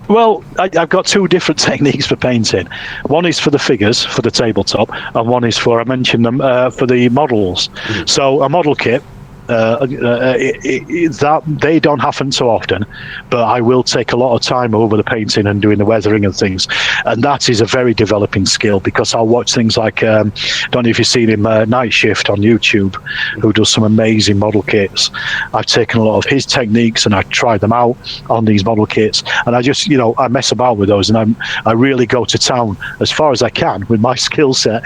[SPEAKER 4] Well, I've got two different techniques for painting. One is for the figures, for the tabletop, and one is I mentioned them, for the models. So a model kit, that they don't happen so often, but I will take a lot of time over the painting and doing the weathering and things, and that is a very developing skill, because I'll watch things like don't know if you've seen him, Night Shift on YouTube, who does some amazing model kits. I've taken a lot of his techniques and I tried them out on these model kits, and I just I mess about with those, and I really go to town as far as I can with my skill set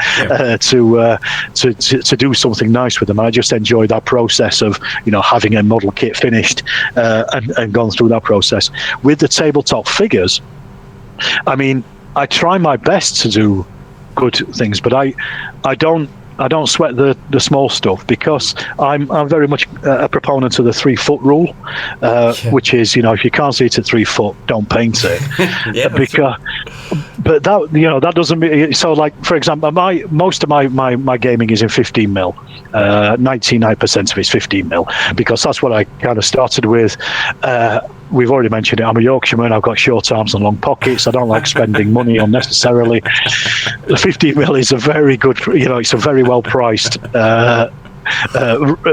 [SPEAKER 4] to do something nice with them. I just enjoy that process of having a model kit finished and gone through that process. With the tabletop figures, I mean, I try my best to do good things, but I don't sweat the small stuff, because I'm very much a proponent of the 3 foot rule, which is if you can't see it at 3 foot, don't paint it. But that doesn't mean so. Like, for example, most of my gaming is in 15mm. 99% of it's 15mm, because that's what I kind of started with. We've already mentioned it. I'm a Yorkshireman. I've got short arms and long pockets. I don't like spending money unnecessarily. The 15mm is a very good, it's a very well priced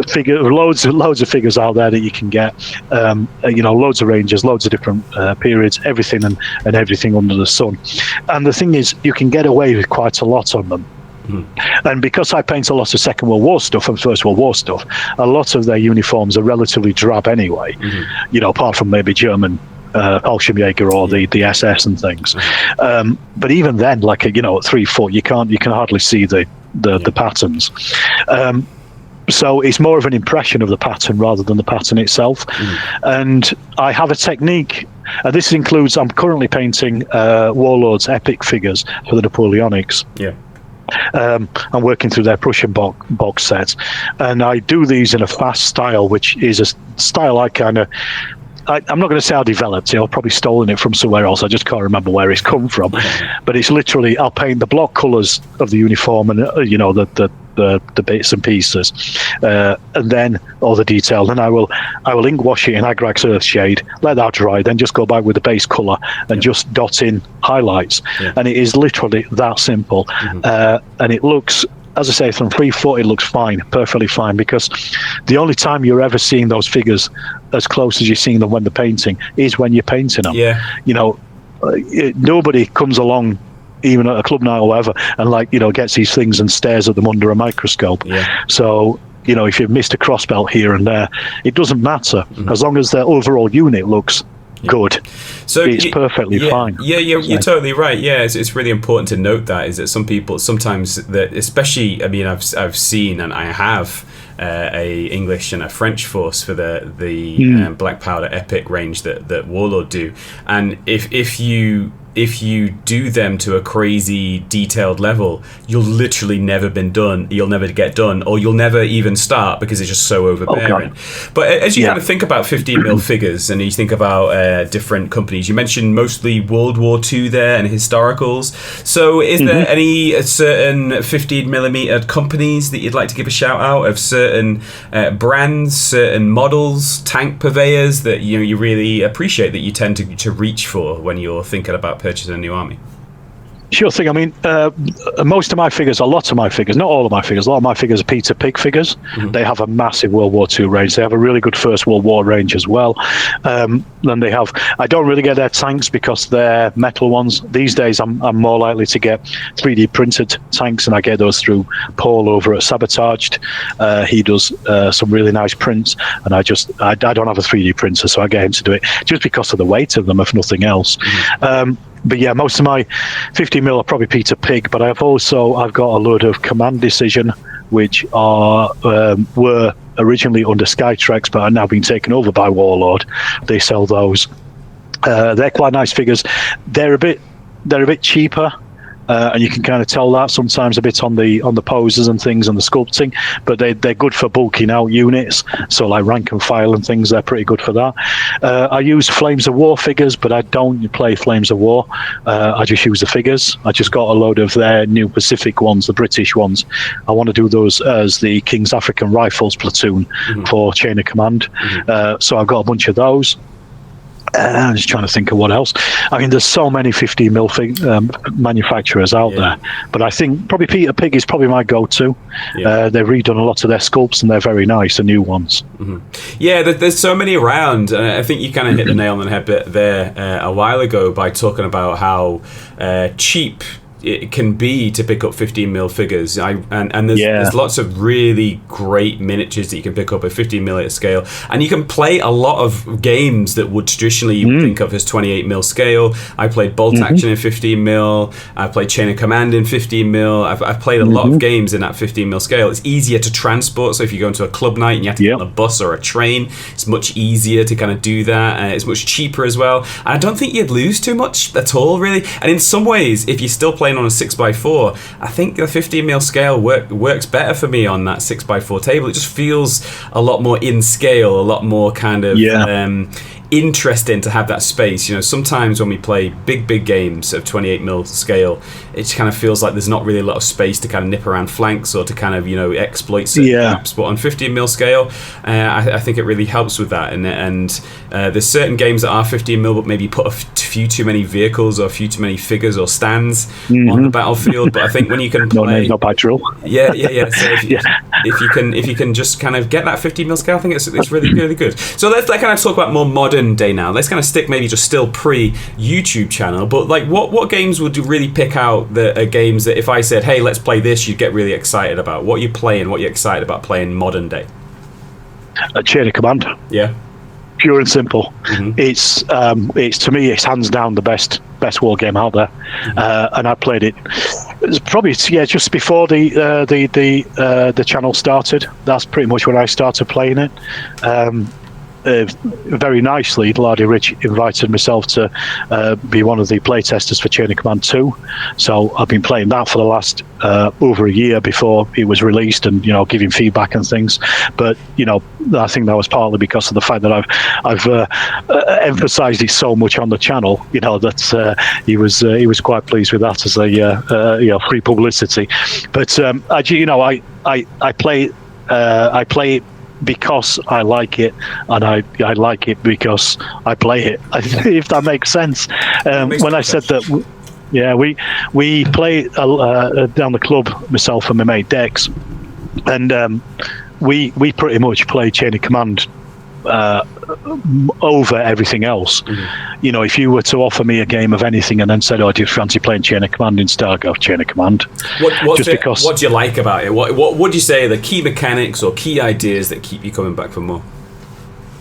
[SPEAKER 4] figure. Loads of figures out there that you can get. Loads of ranges, loads of different periods, everything and everything under the sun. And the thing is, you can get away with quite a lot on them. And because I paint a lot of Second World War stuff and First World War stuff, a lot of their uniforms are relatively drab anyway, apart from maybe German Fallschirmjäger or the SS and things. But even then, at 3 foot, you can hardly see the patterns. So it's more of an impression of the pattern rather than the pattern itself. And I have a technique, and this includes, I'm currently painting Warlords epic figures for the Napoleonics. I'm working through their Prussian box sets, and I do these in a fast style, which is a style I'm not going to say I developed it. I've probably stolen it from somewhere else. I just can't remember where it's come from. But it's literally, I'll paint the block colours of the uniform and the bits and pieces, and then all the detail. Then I will ink wash it in Agrax Earthshade, let that dry, then just go back with the base colour and just dot in highlights. And it is literally that simple. And it looks, as I say, from 3 foot, it looks fine, perfectly fine, because the only time you're ever seeing those figures as close as you're seeing them when they're painting is when you're painting them. Nobody comes along, even at a club night or whatever, and gets these things and stares at them under a microscope. So if you've missed a crossbelt here and there, it doesn't matter, as long as their overall unit looks good. So it's perfectly fine.
[SPEAKER 1] You're totally right. It's really important to note that is that some people sometimes, that especially, I mean, I've seen, and I have a English and a French force for the black powder epic range that Warlord do, and if you if you do them to a crazy detailed level, you'll literally never you'll never get done, or you'll never even start because it's just so overbearing. But as you kind of think about 15mm figures, and you think about different companies, you mentioned mostly World War II there and historicals. So is there any certain 15mm companies that you'd like to give a shout out of, certain brands, certain models, tank purveyors that you really appreciate, that you tend to reach for when you're thinking about purchasing a new army?
[SPEAKER 4] Sure thing. I mean, most of my figures, a lot of my figures, not all of my figures, a lot of my figures are Peter Pig figures. They have a massive World War II range. They have a really good First World War range as well. Then they have, I don't really get their tanks because they're metal ones. These days, I'm more likely to get 3D printed tanks, and I get those through Paul over at Sabotaged. He does some really nice prints, and I don't have a 3D printer, so I get him to do it just because of the weight of them, if nothing else. But yeah, most of my 50mm are probably Peter Pig, but I've got a load of Command Decision, which were originally under Skytrex, but are now being taken over by Warlord. They sell those. They're quite nice figures. They're a bit cheaper. And you can kind of tell that sometimes a bit on the poses and things and the sculpting, but they're good for bulking out units. So like rank and file and things, they're pretty good for that. I use Flames of War figures, but I don't play Flames of War. I just use the figures. I just got a load of their new Pacific ones, the British ones. I want to do those as the King's African Rifles platoon for Chain of Command. So I've got a bunch of those. I'm just trying to think of what else. I mean, there's so many 15mm manufacturers out there, but I think probably Peter Pig is probably my go-to. They've redone a lot of their sculpts, and they're very nice, the new ones.
[SPEAKER 1] Yeah, there's so many around. I think you kind of hit the nail on the head there a while ago by talking about how cheap it can be to pick up 15mm figures. And there's lots of really great miniatures that you can pick up at 15mm scale, and you can play a lot of games that would traditionally you would think of as 28mm scale. I played Bolt Action in 15mm. I played Chain of Command in 15mm. I've played a lot of games in that 15mm scale. It's easier to transport, so if you go into a club night and you have to get on a bus or a train, it's much easier to kind of do that. It's much cheaper as well, and I don't think you'd lose too much at all, really. And in some ways, if you're still playing on a 6x4, I think the 15mm scale works better for me on that 6x4 table. It just feels a lot more in scale, a lot more kind of interesting to have that space. Sometimes when we play big games of 28mm scale, it just kind of feels like there's not really a lot of space to kind of nip around flanks or to kind of exploit certain gaps. But on 15mm scale, I think it really helps with that. And there's certain games that are 15mm, but maybe put a few too many vehicles or a few too many figures or stands on the battlefield. But I think when you can play,
[SPEAKER 4] not by drill.
[SPEAKER 1] So if you can just kind of get that 15mm scale, I think it's really good. So let's kind of talk about more modern day now. Let's kind of stick maybe just still pre-YouTube channel, but like what games would you really pick out that are games that if I said, hey, let's play this, you'd get really excited about? What are you playing? What are you excited about playing modern day?
[SPEAKER 4] Chain of Command.
[SPEAKER 1] Yeah.
[SPEAKER 4] Pure and simple. It's to me, it's hands down the best war game out there, and I played it. It's probably just before the channel started. That's pretty much when I started playing it. Very nicely, Lardy Rich invited myself to be one of the playtesters for Chain of Command 2. So I've been playing that for the last over a year before it was released, and giving feedback and things. But I think that was partly because of the fact that I've emphasised it so much on the channel. That he was quite pleased with that as a free publicity. But I play it because I like it, and I like it because I play it. If that makes sense. When I said that, we play down the club, myself and my mate Dex, and we pretty much play Chain of Command over everything else. If you were to offer me a game of anything and then said, "Oh, do you fancy playing Chain of Command instead?" I'd go Chain of Command. What do you like about it? What would you say are the key mechanics or key ideas that keep you coming back for more?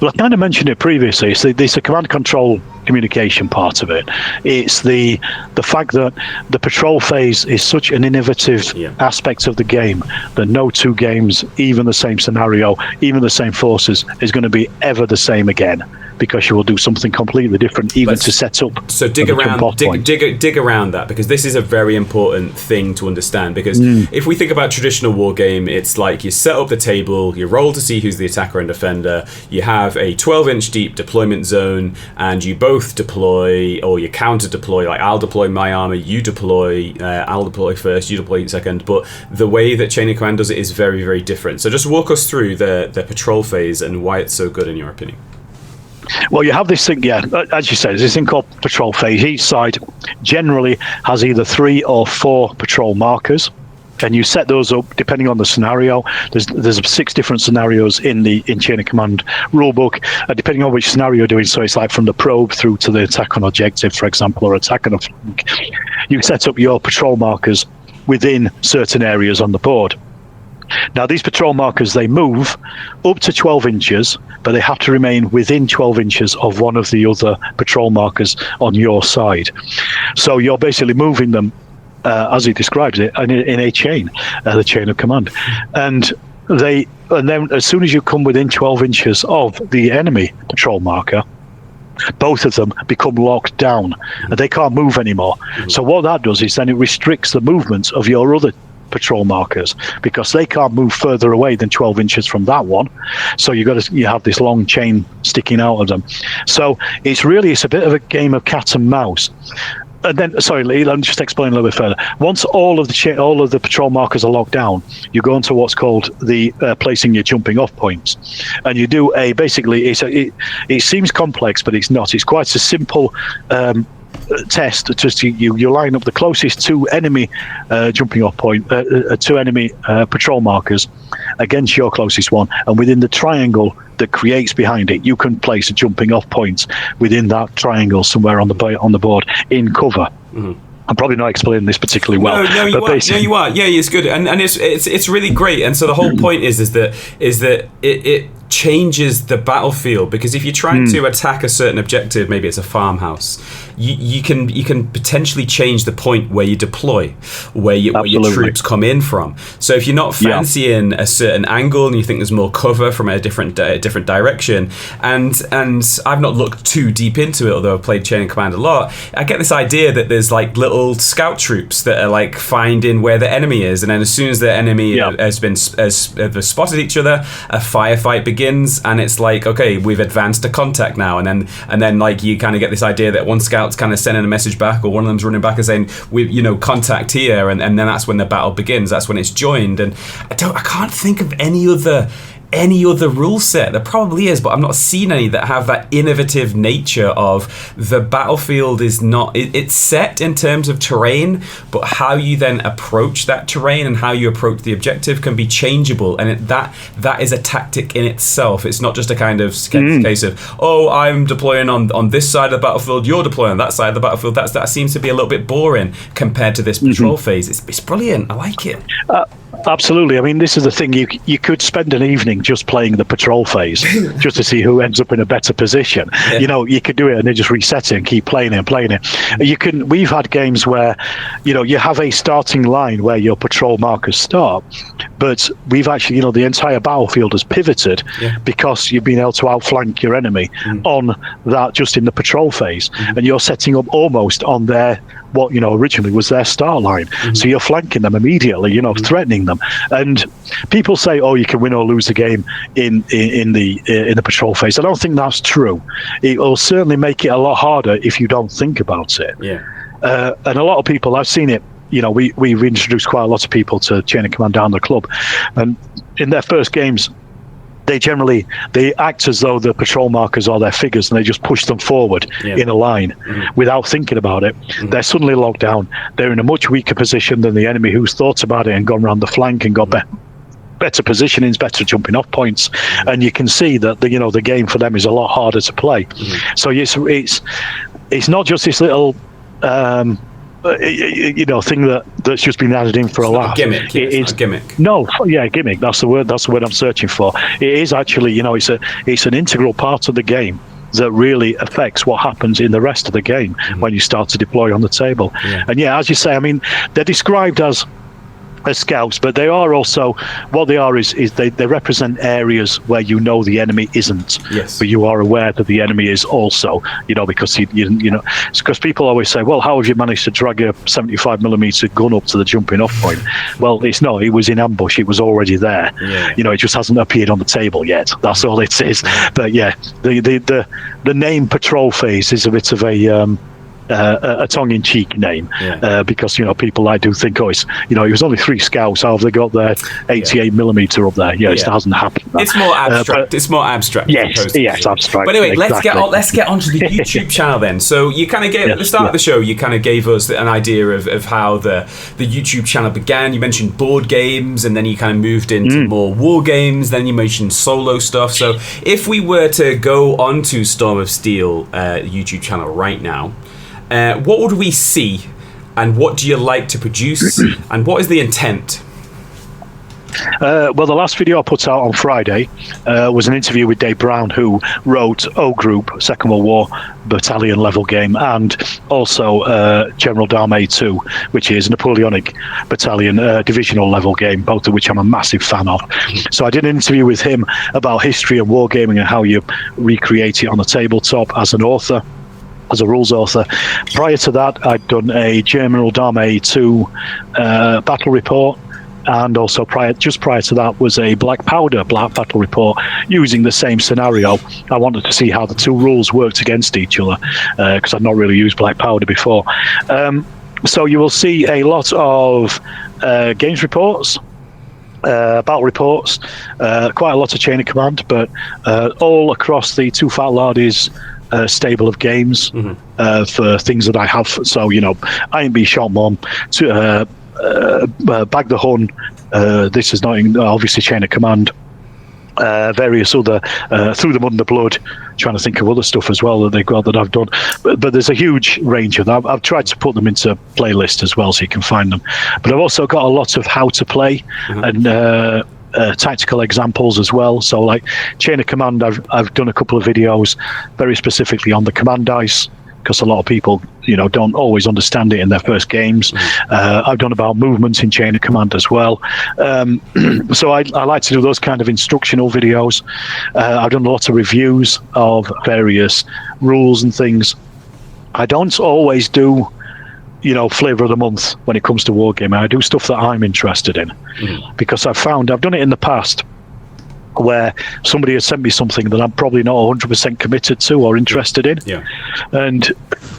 [SPEAKER 4] Well, I kind of mentioned it previously. It's the command control communication part of it. It's the fact that the patrol phase is such an innovative aspect of the game that no two games, even the same scenario, even the same forces, is going to be ever the same again. because you will do something completely different, even to set up.
[SPEAKER 1] So dig around that, because this is a very important thing to understand. Because if we think about traditional war game, it's like you set up the table, you roll to see who's the attacker and defender, you have a 12-inch deep deployment zone, and you both deploy, or you counter deploy. Like, I'll deploy my army, you deploy, I'll deploy first, you deploy second. But the way that Chain of Command does it is very, very different. So just walk us through the patrol phase and why it's so good in your opinion.
[SPEAKER 4] Well, you have this thing, as you said, there's this thing called patrol phase. Each side generally has either 3 or 4 patrol markers, and you set those up depending on the scenario. There's 6 different scenarios in Chain of Command rulebook, depending on which scenario you're doing. So it's like from the probe through to the attack on objective, for example, or attack on a flank. You set up your patrol markers within certain areas on the board. Now, these patrol markers, they move up to 12 inches, but they have to remain within 12 inches of one of the other patrol markers on your side. So you're basically moving them, as he describes it, in a chain, the chain of command. And then as soon as you come within 12 inches of the enemy patrol marker, both of them become locked down, and they can't move anymore. So what that does is then it restricts the movement of your other patrol markers, because they can't move further away than 12 inches from that one. So you have this long chain sticking out of them. So it's a bit of a game of cat and mouse. And then, sorry, Lee, let me just explain a little bit further. Once all of the patrol markers are locked down, you go into what's called the placing your jumping off points, and you do it seems complex, but it's not. It's quite a simple test. Just you line up the closest 2 enemy jumping off point, 2 enemy patrol markers against your closest one, and within the triangle that creates behind it, you can place a jumping off point within that triangle somewhere on the board in cover. I'm probably not explaining this particularly well.
[SPEAKER 1] No, you are. Yeah, it's good, and it's really great. And so the whole point is that it changes the battlefield, because if you're trying to attack a certain objective, maybe it's a farmhouse, you can potentially change the point where you deploy, where your troops come in from. So if you're not fancying a certain angle and you think there's more cover from a different direction, and I've not looked too deep into it, although I've played Chain of Command a lot, I get this idea that there's like little scout troops that are like finding where the enemy is, and then as soon as the enemy has spotted each other, a firefight begins, and it's like, okay, we've advanced to contact now, and then like you kind of get this idea that one scout's kind of sending a message back, or one of them's running back and saying, we contact here, and then that's when the battle begins. That's when it's joined. And I can't think of any other rule set. There probably is, but I've not seen any that have that innovative nature of the battlefield is not, it's set in terms of terrain, but how you then approach that terrain and how you approach the objective can be changeable, and that is a tactic in itself. It's not just a kind of case of, oh, I'm deploying on this side of the battlefield, you're deploying on that side of the battlefield. That seems to be a little bit boring compared to this patrol phase. It's brilliant. I like it.
[SPEAKER 4] Absolutely. I mean, this is the thing. You could spend an evening just playing the patrol phase, just to see who ends up in a better position. Yeah. You could do it and then just reset it and keep playing it. We've had games where, you have a starting line where your patrol markers start, but we've actually, the entire battlefield has pivoted because you've been able to outflank your enemy on that just in the patrol phase, and you're setting up almost on their what originally was their start line. So you're flanking them immediately, threatening them. And people say, oh, you can win or lose the game in the patrol phase. I don't think that's true. It will certainly make it a lot harder if you don't think about it. And a lot of people, I've seen it, we've introduced quite a lot of people to Chain of Command down the club, and in their first games they act as though the patrol markers are their figures, and they just push them forward in a line without thinking about it. They're suddenly locked down. They're in a much weaker position than the enemy who's thought about it and gone around the flank and got better positionings, better jumping off points, and you can see that the game for them is a lot harder to play. So it's not just this little thing that's just been added in for a laugh.
[SPEAKER 1] Gimmick. It's a gimmick.
[SPEAKER 4] No, gimmick. That's the word I'm searching for. It is actually, it's an integral part of the game that really affects what happens in the rest of the game when you start to deploy on the table. And as you say, I mean, they're described as as scouts, but they are also, what they are is they represent areas where you know the enemy isn't,
[SPEAKER 1] Yes.
[SPEAKER 4] but you are aware that the enemy is also, because it's because people always say, well, how have you managed to drag a 75mm gun up to the jumping off point? Well, it's not, it was in ambush, it was already there. It just hasn't appeared on the table yet. That's all it is. But yeah, the name patrol phase is a bit of a tongue-in-cheek name, because people do think, it was only 3 scouts. How have they got their 88mm up there? It hasn't happened.
[SPEAKER 1] It's more abstract. It's more abstract.
[SPEAKER 4] Yes, abstract.
[SPEAKER 1] But anyway,
[SPEAKER 4] exactly.
[SPEAKER 1] let's get onto the YouTube channel then. So you kind of gave at the start of the show, you kind of gave us an idea of how the YouTube channel began. You mentioned board games, and then you kind of moved into more war games. Then you mentioned solo stuff. So if we were to go onto Storm of Steel YouTube channel right now, what would we see, and what do you like to produce, and what is the intent?
[SPEAKER 4] Well, the last video I put out on Friday was an interview with Dave Brown, who wrote O Group, Second World War battalion level game, and also General d'Armée 2, which is a Napoleonic battalion divisional level game, both of which I'm a massive fan of. So I did an interview with him about history and wargaming and how you recreate it on the tabletop as an author, as a rules author. Prior to that, I'd done a General d'Armée 2 battle report, and also prior to that was a Black Powder battle report using the same scenario. I wanted to see how the 2 rules worked against each other, because I'd not really used Black Powder before. So you will see a lot of games reports, battle reports, quite a lot of chain of command, but all across the Two Fat Lardies stable of games for things that I have. So, Iron B Shot Mom, Bag the Hun, this is not obviously chain of command, various other Through the Mud and the Blood, trying to think of other stuff as well that they've got that I've done, but there's a huge range of them. I've tried to put them into playlist as well so you can find them, but I've also got a lot of how to play and tactical examples as well. So like chain of command, I've done a couple of videos very specifically on the command dice, because a lot of people don't always understand it in their first games. I've done about movements in chain of command as well. So I like to do those kind of instructional videos. I've done lots of reviews of various rules and things. I don't always do flavor of the month when it comes to wargaming. I do stuff that I'm interested in, because I've done it in the past where somebody has sent me something that I'm probably not 100% committed to or interested in, and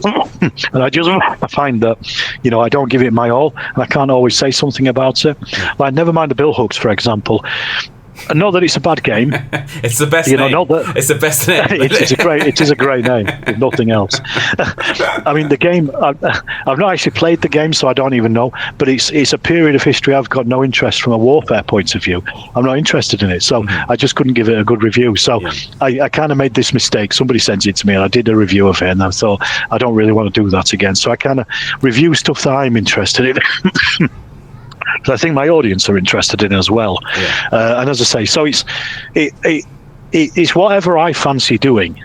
[SPEAKER 4] I find that I don't give it my all, and I can't always say something about it. Like never mind the Bill Hooks, for example. And not that it's a bad game.
[SPEAKER 1] It's the best name.
[SPEAKER 4] Not that,
[SPEAKER 1] it's the best name.
[SPEAKER 4] It is a great name, if nothing else. I mean, the game, I've not actually played the game, so I don't even know. But it's a period of history I've got no interest from a warfare point of view. I'm not interested in it, so I just couldn't give it a good review. So I kind of made this mistake. Somebody sent it to me, and I did a review of it, and I thought, I don't really want to do that again. So I kind of review stuff that I'm interested in. I think my audience are interested in as well, and as I say, so it's whatever I fancy doing.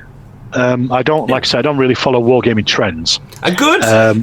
[SPEAKER 4] I don't, like I said, I don't really follow wargaming trends.
[SPEAKER 1] Good. I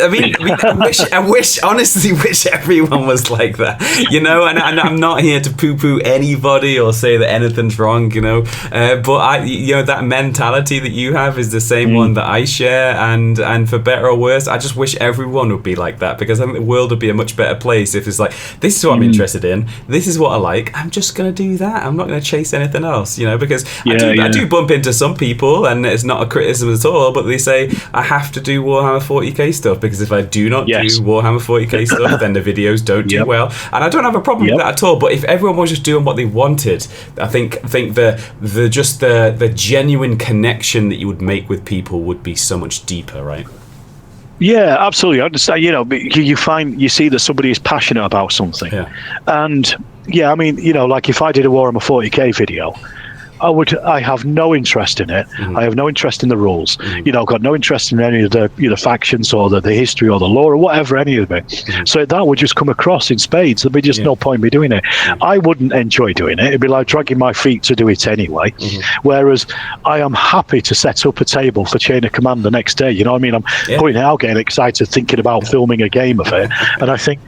[SPEAKER 1] mean, I honestly wish everyone was like that, and I'm not here to poo-poo anybody or say that anything's wrong, but that mentality that you have is the same one that I share, and for better or worse, I just wish everyone would be like that, because I think the world would be a much better place if it's like, this is what I'm interested in, this is what I like, I'm just going to do that, I'm not going to chase anything else, because I do bump into some people, and it's not a criticism at all, but they say I have to do Warhammer 40k stuff, because if I do not do Warhammer 40k stuff, then the videos don't do well, and I don't have a problem with that at all. But if everyone was just doing what they wanted, I think the genuine connection that you would make with people would be so much deeper, right?
[SPEAKER 4] Yeah, absolutely. I understand. You see that somebody is passionate about something, and I mean, like if I did a Warhammer 40k video, I have no interest in it. I have no interest in the rules. I've got no interest in any of the factions or the history or the lore or whatever, any of it. So that would just come across in spades. There'd be just no point in me doing it. I wouldn't enjoy doing it. It'd be like dragging my feet to do it anyway. Whereas I am happy to set up a table for Chain of Command the next day. You know what I mean? I'm putting it out, getting excited, thinking about filming a game of it. And I think,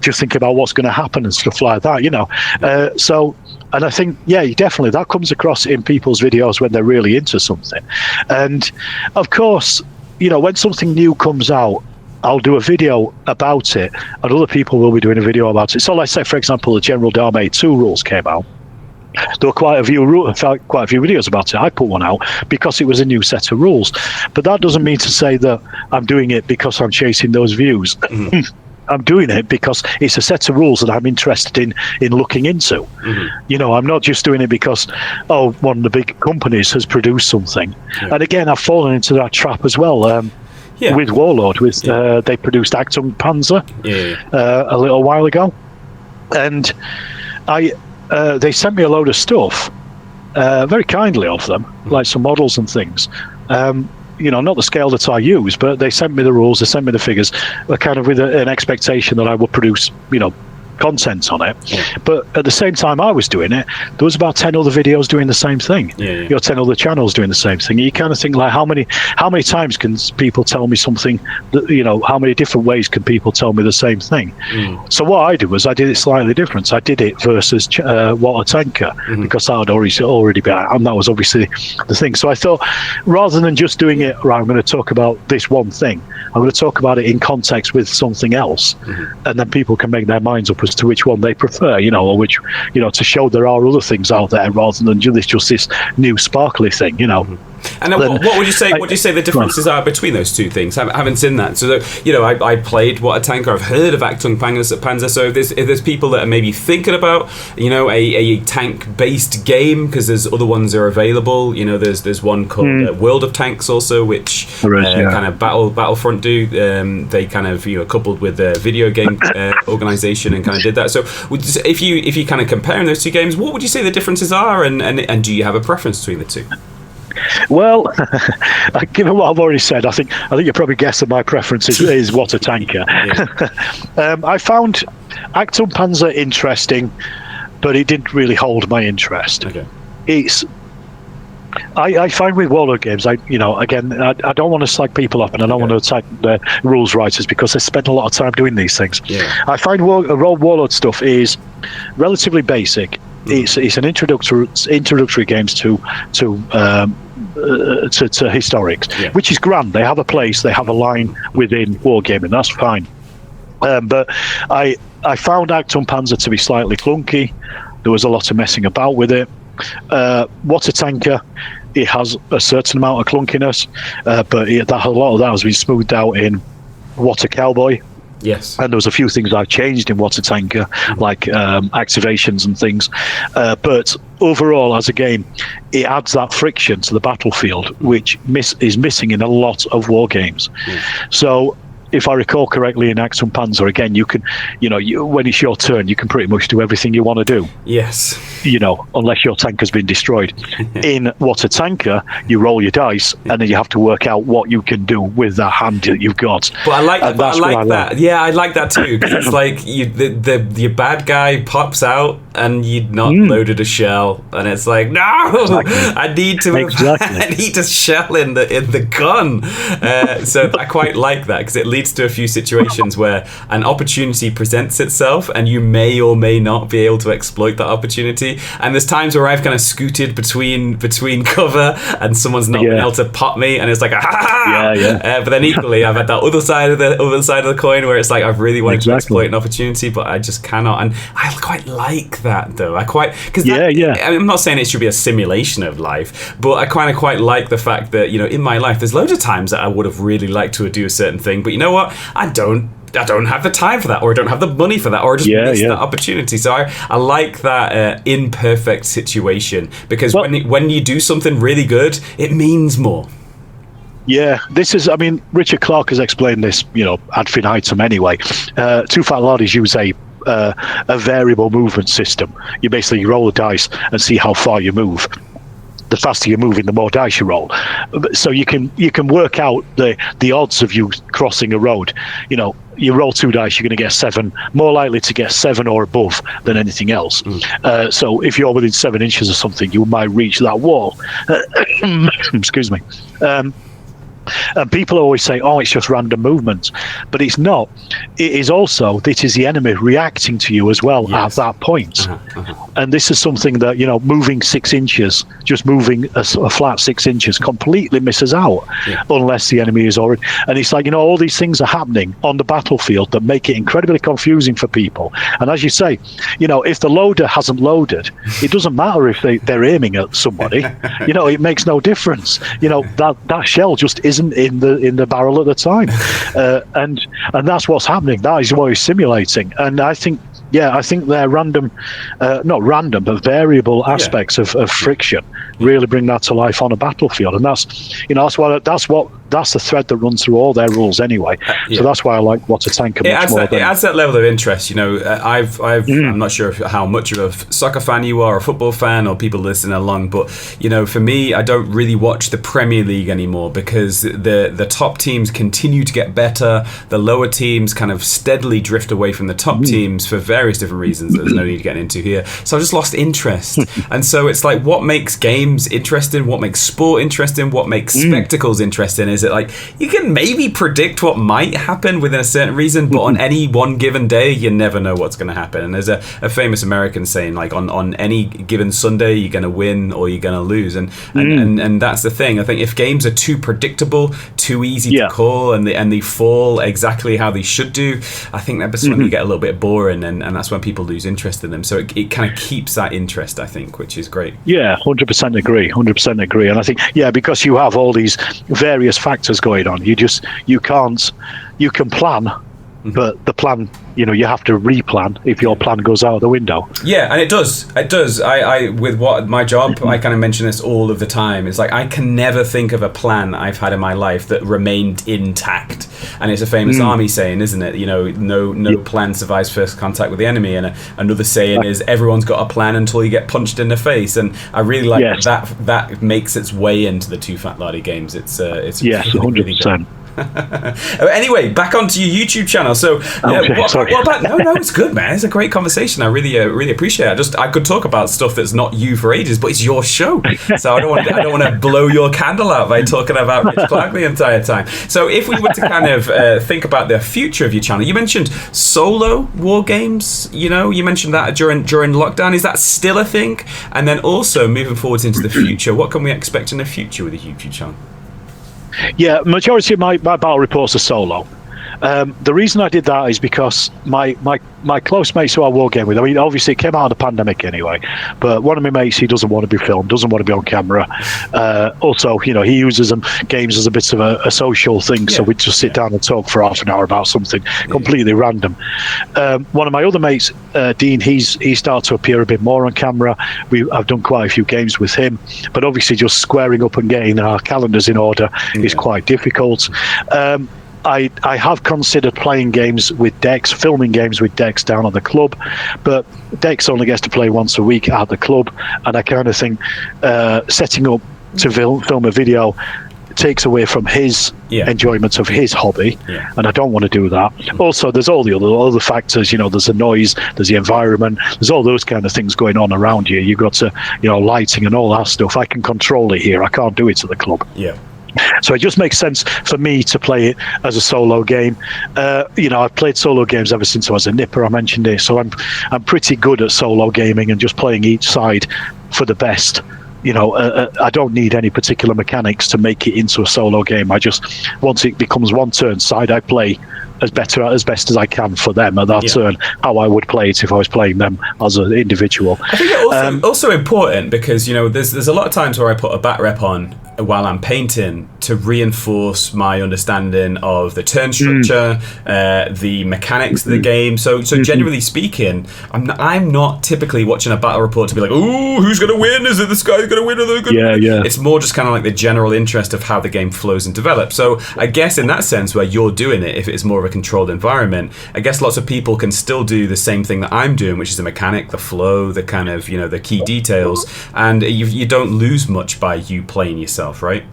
[SPEAKER 4] just thinking about what's going to happen and stuff like that, and I think, definitely that comes across in people's videos when they're really into something. And of course, when something new comes out, I'll do a video about it, and other people will be doing a video about it. So let's say, for example, the General Dame 2 rules came out. There were quite a few videos about it. I put one out because it was a new set of rules. But that doesn't mean to say that I'm doing it because I'm chasing those views. I'm doing it because it's a set of rules that I'm interested in looking into. I'm not just doing it because, one of the big companies has produced something. And again, I've fallen into that trap as well. With Warlord, they produced Achtung Panzer a little while ago. And they sent me a load of stuff, very kindly of them, like some models and things. Not the scale that I use, but they sent me the rules, they sent me the figures, kind of with an expectation that I would produce, content on it. But at the same time I was doing it, there was about 10 other videos doing the same thing. 10 other channels doing the same thing. You kind of think, like, how many times can people tell me something that, how many different ways can people tell me the same thing? So what I did was I did it slightly different. I did it versus Water Tanker, because that had already been out, and that was obviously the thing. So I thought, rather than just doing it, right, I'm going to talk about this one thing, I'm going to talk about it in context with something else, and then people can make their minds up as to which one they prefer, or which, to show there are other things out there rather than just this new sparkly thing,
[SPEAKER 1] And then what would you say? What do you say the differences are between those two things? I haven't seen that. So, I played Water Tanker. I've heard of Achtung Panzer. So, if there's people that are maybe thinking about, a tank-based game, because there's other ones that are available. There's one called World of Tanks also, which kind of Battlefront do. They kind of coupled with the video game organization and kind of did that. So, if you kind of comparing those two games, what would you say the differences are, and do you have a preference between the two?
[SPEAKER 4] Well, given what I've already said, I think you're probably guessing my preference is Water Tanker. I found Achtung Panzer interesting, but it didn't really hold my interest. I find with Warlord games, I don't want to slag people up, and I don't want to attack the rules writers because they spend a lot of time doing these things. I find Warlord stuff is relatively basic. It's an introductory games to historics, which is grand. They have a place, they have a line within wargaming. That's fine. But I found Achtung Panzer to be slightly clunky. There was a lot of messing about with it. Water Tanker, it has a certain amount of clunkiness, but a lot of that has been smoothed out in Water Cowboy.
[SPEAKER 1] Yes.
[SPEAKER 4] And there was a few things I've changed in Water Tanker, like activations and things. But overall, as a game, it adds that friction to the battlefield, which is missing in a lot of war games. So, if I recall correctly, in Achtung Panzer, again, you can, when it's your turn, you can pretty much do everything you want to do.
[SPEAKER 1] Yes.
[SPEAKER 4] Unless your tank has been destroyed. In Water Tanker, you roll your dice, and then you have to work out what you can do with that hand that you've got.
[SPEAKER 1] But I like that. Yeah, I like that too. Because it's like your bad guy pops out, and you'd not loaded a shell, and it's like, no, I need to shell in the gun. So I quite like that, because it leads to a few situations where an opportunity presents itself, and you may or may not be able to exploit that opportunity. And there's times where I've kind of scooted between cover, and someone's not been able to pop me, and it's like, but then equally, I've had that other side of the coin where it's like, I've really wanted to exploit an opportunity, but I just cannot. And I quite like that, though. I'm not saying it should be a simulation of life, but I kind of quite like the fact that, in my life, there's loads of times that I would have really liked to do a certain thing, but you know what? I don't have the time for that, or I don't have the money for that, or I just missed that opportunity. So I like that imperfect situation, because when you do something really good, it means more.
[SPEAKER 4] Yeah, Richard Clark has explained this, ad infinitum anyway. Two Fat Lardies use a variable movement system. You basically roll the dice and see how far you move. the faster you're moving, the more dice you roll. So you can work out the odds of you crossing a road. You know, you roll 2 dice, you're going to get 7, more likely to get 7 or above than anything else. So if you're within 7 inches of something, you might reach that wall. Excuse me. And people always say, oh, it's just random movement. But it's not. It is also, it is the enemy reacting to you as well at that point. And this is something that, you know, moving 6 inches, just moving a flat 6 inches completely misses out unless the enemy is already. And it's like, you know, all these things are happening on the battlefield that make it incredibly confusing for people. And as you say, you know, if the loader hasn't loaded, it doesn't matter if they're aiming at somebody. You know, it makes no difference. You know, that shell just isn't in the barrel at the time, and that's what's happening. That is what he's simulating. And I think they're random, not random, but variable aspects of friction really bring that to life on a battlefield. And that's, you know, that's the thread that runs through all their rules anyway. So that's why I like What a Tanker much more. It
[SPEAKER 1] adds that level of interest. You know, I'm not sure how much of a soccer fan you are, a football fan, or people listening along, but you know, for me, I don't really watch the Premier League anymore because the top teams continue to get better. The lower teams kind of steadily drift away from the top teams for various different reasons that there's no need to get into here. So I just lost interest. And so it's like, what makes games interesting? What makes sport interesting? What makes spectacles interesting? Is it like you can maybe predict what might happen within a certain reason, but on any one given day, you never know what's going to happen. And there's a famous American saying, like, on any given Sunday, you're going to win or you're going to lose. And that's the thing. I think if games are too predictable, too easy to call, and they fall exactly how they should do, I think that's when they get a little bit boring, and that's when people lose interest in them. So it kind of keeps that interest, I think, which is great.
[SPEAKER 4] Yeah, 100% agree. 100% agree. And I think, because you have all these various factors going on, you can plan, but the plan, you know, you have to replan if your plan goes out of the window.
[SPEAKER 1] Yeah, and it does. I with what my job, I kind of mention this all of the time. It's like I can never think of a plan I've had in my life that remained intact. And it's a famous army saying, isn't it? You know, no plan survives first contact with the enemy. And another saying is, everyone's got a plan until you get punched in the face. And I really like that makes its way into the Two Fat Lardy games. It's
[SPEAKER 4] yes, 100%.
[SPEAKER 1] Anyway, back onto your YouTube channel. So, what about? No, it's good, man. It's a great conversation. I really appreciate it. I could talk about stuff that's not you for ages, but it's your show, so I don't want to blow your candle out by talking about Rich Clark the entire time. So, if we were to kind of think about the future of your channel, you mentioned solo war games. You know, you mentioned that during lockdown. Is that still a thing? And then also moving forwards into the future, what can we expect in the future with the YouTube channel?
[SPEAKER 4] Yeah, majority of my battle reports are solo. The reason I did that is because my close mates who I war game with, I mean, obviously it came out of the pandemic anyway, but one of my mates, he doesn't want to be filmed, doesn't want to be on camera. Also, you know, he uses games as a bit of a social thing, so we just sit down and talk for half an hour about something completely random. One of my other mates, Dean, he started to appear a bit more on camera. I've done quite a few games with him, but obviously just squaring up and getting our calendars in order is quite difficult. I have considered playing games with Dex, filming games with Dex down at the club, but Dex only gets to play once a week at the club, and I kind of think setting up to film a video takes away from his enjoyment of his hobby, and I don't want to do that. Also, there's all the other factors, you know, there's the noise, there's the environment, there's all those kind of things going on around you. You've got to, you know, lighting and all that stuff. I can control it here. I can't do it at the club. So it just makes sense for me to play it as a solo game. You know, I've played solo games ever since I was a nipper. I mentioned it, so I'm pretty good at solo gaming and just playing each side for the best. You know, I don't need any particular mechanics to make it into a solo game. I just, once it becomes one turn side, I play as best as I can for them at that turn, how I would play it if I was playing them as an individual.
[SPEAKER 1] I think it's also important because, you know, there's a lot of times where I put a bat rep on while I'm painting to reinforce my understanding of the turn structure, the mechanics of the game. So generally speaking, I'm not typically watching a battle report to be like, ooh, who's going to win? Is it this guy going to win? Or they're going to win?
[SPEAKER 4] Yeah.
[SPEAKER 1] It's more just kind of like the general interest of how the game flows and develops. So I guess in that sense, where you're doing it, if it's more of a controlled environment, I guess lots of people can still do the same thing that I'm doing, which is the mechanic, the flow, the kind of, the key details, and you don't lose much by you playing yourself, right?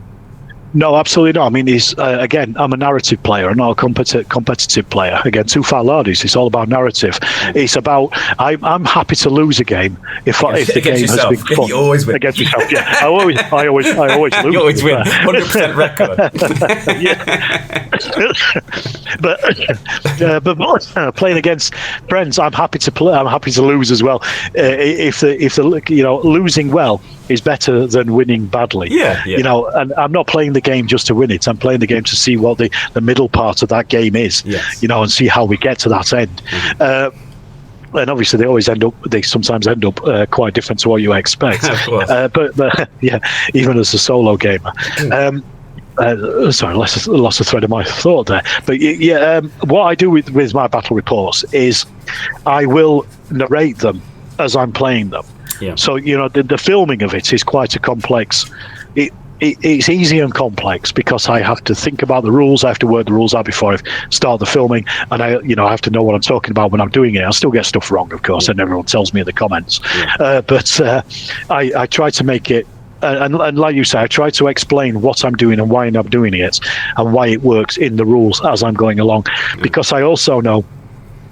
[SPEAKER 4] No, absolutely not. I mean, again, I'm a narrative player, I'm not a competitive player. Again, Two Fat Lardies, it's all about narrative. It's about, I'm happy to lose a game if the game
[SPEAKER 1] yourself.
[SPEAKER 4] has been fun.
[SPEAKER 1] You always win.
[SPEAKER 4] Against yourself, yeah. I always lose.
[SPEAKER 1] You always win. 100% record.
[SPEAKER 4] but playing against friends, I'm happy to play. I'm happy to lose as well. If the losing well is better than winning badly.
[SPEAKER 1] Yeah.
[SPEAKER 4] And I'm not playing the game just to win it. I'm playing the game to see what the middle part of that game is.
[SPEAKER 1] Yes.
[SPEAKER 4] And see how we get to that end. And obviously, they sometimes end up quite different to what you expect.
[SPEAKER 1] Of course.
[SPEAKER 4] But yeah, even as a solo gamer. Sorry, lost the thread of my thought there. But what I do with my battle reports is I will narrate them as I'm playing them.
[SPEAKER 1] Yeah.
[SPEAKER 4] So the filming of it is quite a complex. It's easy and complex because I have to think about the rules. I have to work the rules out before I start the filming, and I have to know what I'm talking about when I'm doing it. I still get stuff wrong, of course, and everyone tells me in the comments. Yeah. But I try to make it. And like you say, I try to explain what I'm doing and why I'm doing it and why it works in the rules as I'm going along. Because I also know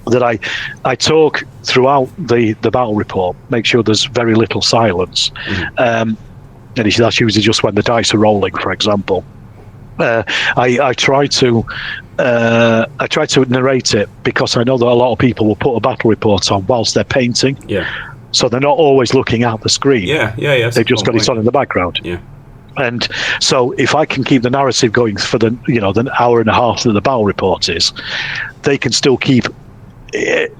[SPEAKER 4] that I talk throughout the battle report, make sure there's very little silence. And that's usually just when the dice are rolling, for example. I try to narrate it because I know that a lot of people will put a battle report on whilst they're painting.
[SPEAKER 1] Yeah.
[SPEAKER 4] So they're not always looking at the screen.
[SPEAKER 1] Yeah.
[SPEAKER 4] They've just got it on in the background.
[SPEAKER 1] Yeah.
[SPEAKER 4] And so if I can keep the narrative going for the hour and a half that the battle report is, they can still keep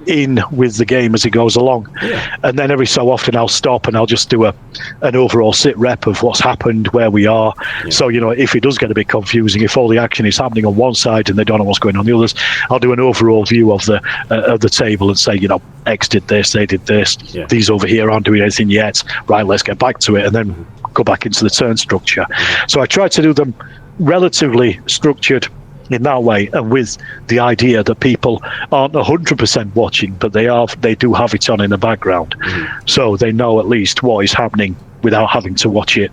[SPEAKER 4] in with the game as it goes along.
[SPEAKER 1] Yeah.
[SPEAKER 4] And then every so often I'll stop and I'll just do an overall sit rep of what's happened, where we are. Yeah. So if it does get a bit confusing, if all the action is happening on one side and they don't know what's going on the others, I'll do an overall view of the table and say, X did this, they did this, these over here aren't doing anything yet, right, let's get back to it, and then go back into the turn structure. So I try to do them relatively structured in that way, and with the idea that people aren't 100% watching, but they do have it on in the background, so they know at least what is happening without having to watch it,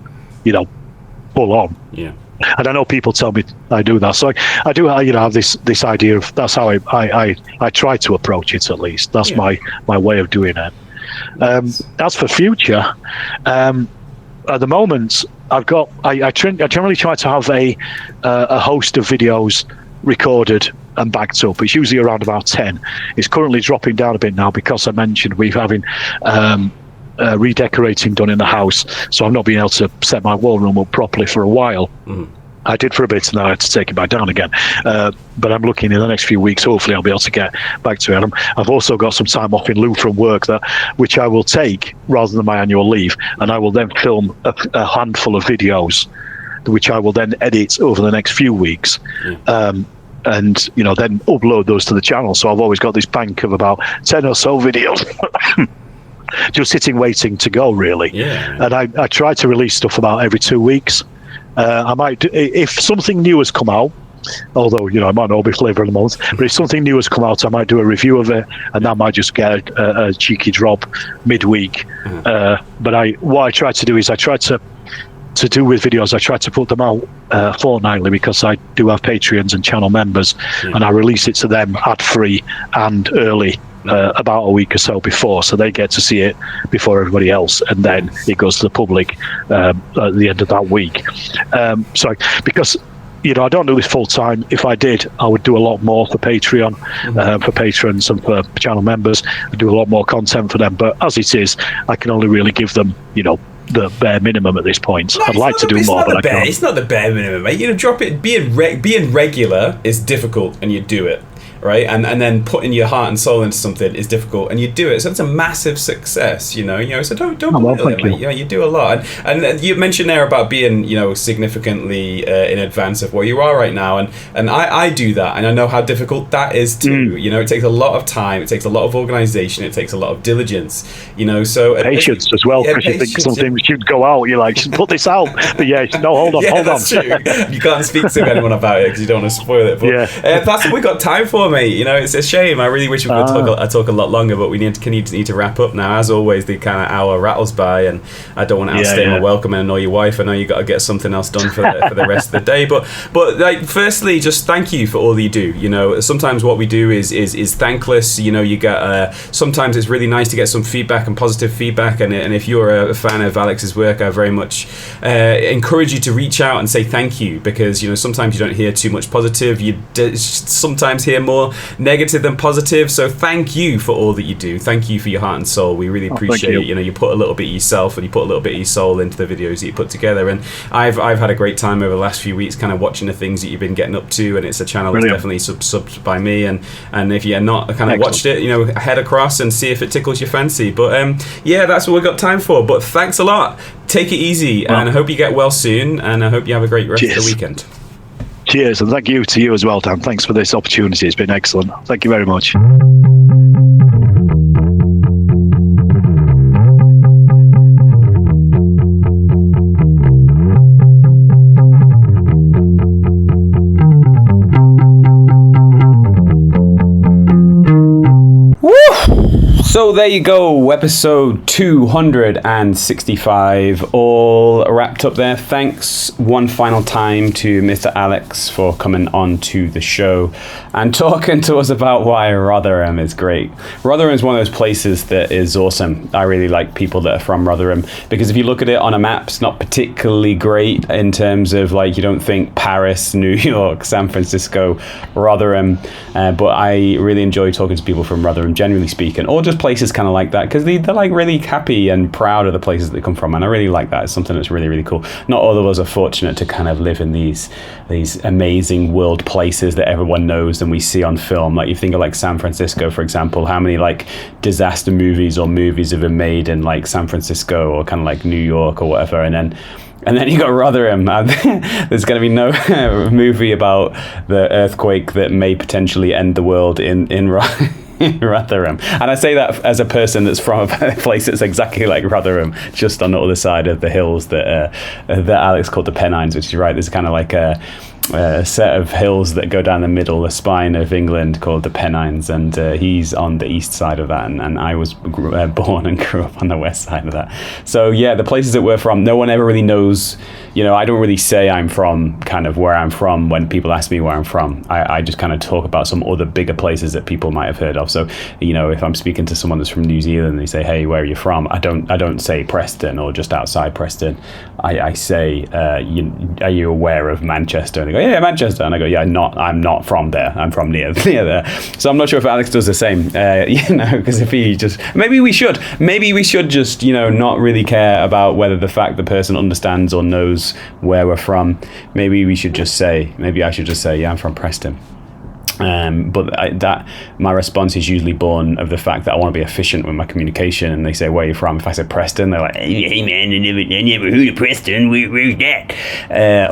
[SPEAKER 4] full on.
[SPEAKER 1] Yeah.
[SPEAKER 4] And I know people tell me I do that, so I do, have this idea of that's how I try to approach it. At least that's my way of doing it. As for future, at the moment, I generally try to have a host of videos recorded and backed up. It's usually around about 10. It's currently dropping down a bit now because I mentioned we're having redecorating done in the house, so I'm not being able to set my wall room up properly for a while. I did for a bit, and then I had to take it back down again. But I'm looking in the next few weeks, hopefully I'll be able to get back to it. I've also got some time off in lieu from work which I will take rather than my annual leave, and I will then film a handful of videos, which I will then edit over the next few weeks. And then upload those to the channel. So I've always got this bank of about 10 or so videos just sitting waiting to go, really. And I try to release stuff about every 2 weeks. I might do, if something new has come out, although it might not be flavour of the month, but if something new has come out, I might do a review of it, and that might just get a cheeky drop midweek. But what I try to do is I try to do with videos, I try to put them out fortnightly, because I do have Patreons and channel members, and I release it to them ad-free and early, about a week or so before, so they get to see it before everybody else, and then it goes to the public at the end of that week. So because I don't do this full time. If I did, I would do a lot more for Patreon, for patrons and for channel members. I do a lot more content for them, but as it is, I can only really give them the bare minimum at this point. I'd like to do more, but I can't.
[SPEAKER 1] It's not the bare minimum, mate. Drop it. Being regular is difficult, and you do it. right? And then putting your heart and soul into something is difficult, and you do it. So it's a massive success, you know. So don't belittle it, mate. You do a lot, and you mentioned there about being, significantly in advance of where you are right now, and I do that, and I know how difficult that is too. It takes a lot of time, it takes a lot of organization, it takes a lot of diligence, so
[SPEAKER 4] patience as well, because you think something should go out, you're like, put this out, but hold on.
[SPEAKER 1] True. You can't speak to anyone about it because you don't want to spoil it, but that's what we got time for, mate. It's a shame. I really wish we could talk a lot longer, but we need to wrap up now. As always, the kind of hour rattles by, and I don't want to outstay my welcome and annoy your wife. I know you got to get something else done for the rest of the day, but like, firstly, just thank you for all that you do. Sometimes what we do is thankless. You get sometimes it's really nice to get some feedback and positive feedback, and if you're a fan of Alex's work, I very much encourage you to reach out and say thank you, because sometimes you don't hear too much positive, you sometimes hear more negative than positive. So thank you for all that you do. Thank you for your heart and soul. We really appreciate it. You put a little bit of yourself and you put a little bit of your soul into the videos that you put together, and I've had a great time over the last few weeks kind of watching the things that you've been getting up to, and it's a channel that's definitely subbed by me, and if you're not kind of watched it, head across and see if it tickles your fancy. But that's what we've got time for. But thanks a lot. Take it easy, and I hope you get well soon, and I hope you have a great rest of the weekend.
[SPEAKER 4] Cheers, and thank you to you as well, Dan. Thanks for this opportunity. It's been excellent. Thank you very much.
[SPEAKER 1] So there you go, episode 265, all wrapped up there. Thanks one final time to Mr. Alex for coming on to the show and talking to us about why Rotherham is great. Rotherham is one of those places that is awesome. I really like people that are from Rotherham, because if you look at it on a map, it's not particularly great in terms of, like, you don't think Paris, New York, San Francisco, Rotherham, but I really enjoy talking to people from Rotherham, generally speaking, or just places kind of like that, because they're like really happy and proud of the places they come from, and I really like that. It's something that's really, really cool. Not all of us are fortunate to kind of live in these amazing world places that everyone knows and we see on film. Like, you think of like San Francisco, for example, how many like disaster movies or movies have been made in like San Francisco or kind of like New York or whatever, and then you got Rotherham. There's going to be no movie about the earthquake that may potentially end the world in Rotherham. And I say that as a person that's from a place that's exactly like Rotherham, just on the other side of the hills that Alex called the Pennines, which is right. There's kind of like a set of hills that go down the middle, the spine of England, called the Pennines, and he's on the east side of that, and I was born and grew up on the west side of that. So yeah, the places that we're from, no one ever really knows. I don't really say I'm from kind of where I'm from when people ask me where I'm from. I just kind of talk about some other bigger places that people might have heard of. So if I'm speaking to someone that's from New Zealand and they say, hey, where are you from? I don't say Preston or just outside Preston. I say, are you aware of Manchester? And they go, yeah, Manchester. And I go, yeah, I'm not from there. I'm from near there. So I'm not sure if Alex does the same, because if he just, maybe we should just, not really care about whether the fact the person understands or knows where we're from. Maybe I should just say, yeah, I'm from Preston. But my response is usually born of the fact that I want to be efficient with my communication, and they say, where are you from? If I say Preston, they're like, hey man, I never heard of Preston, where's that?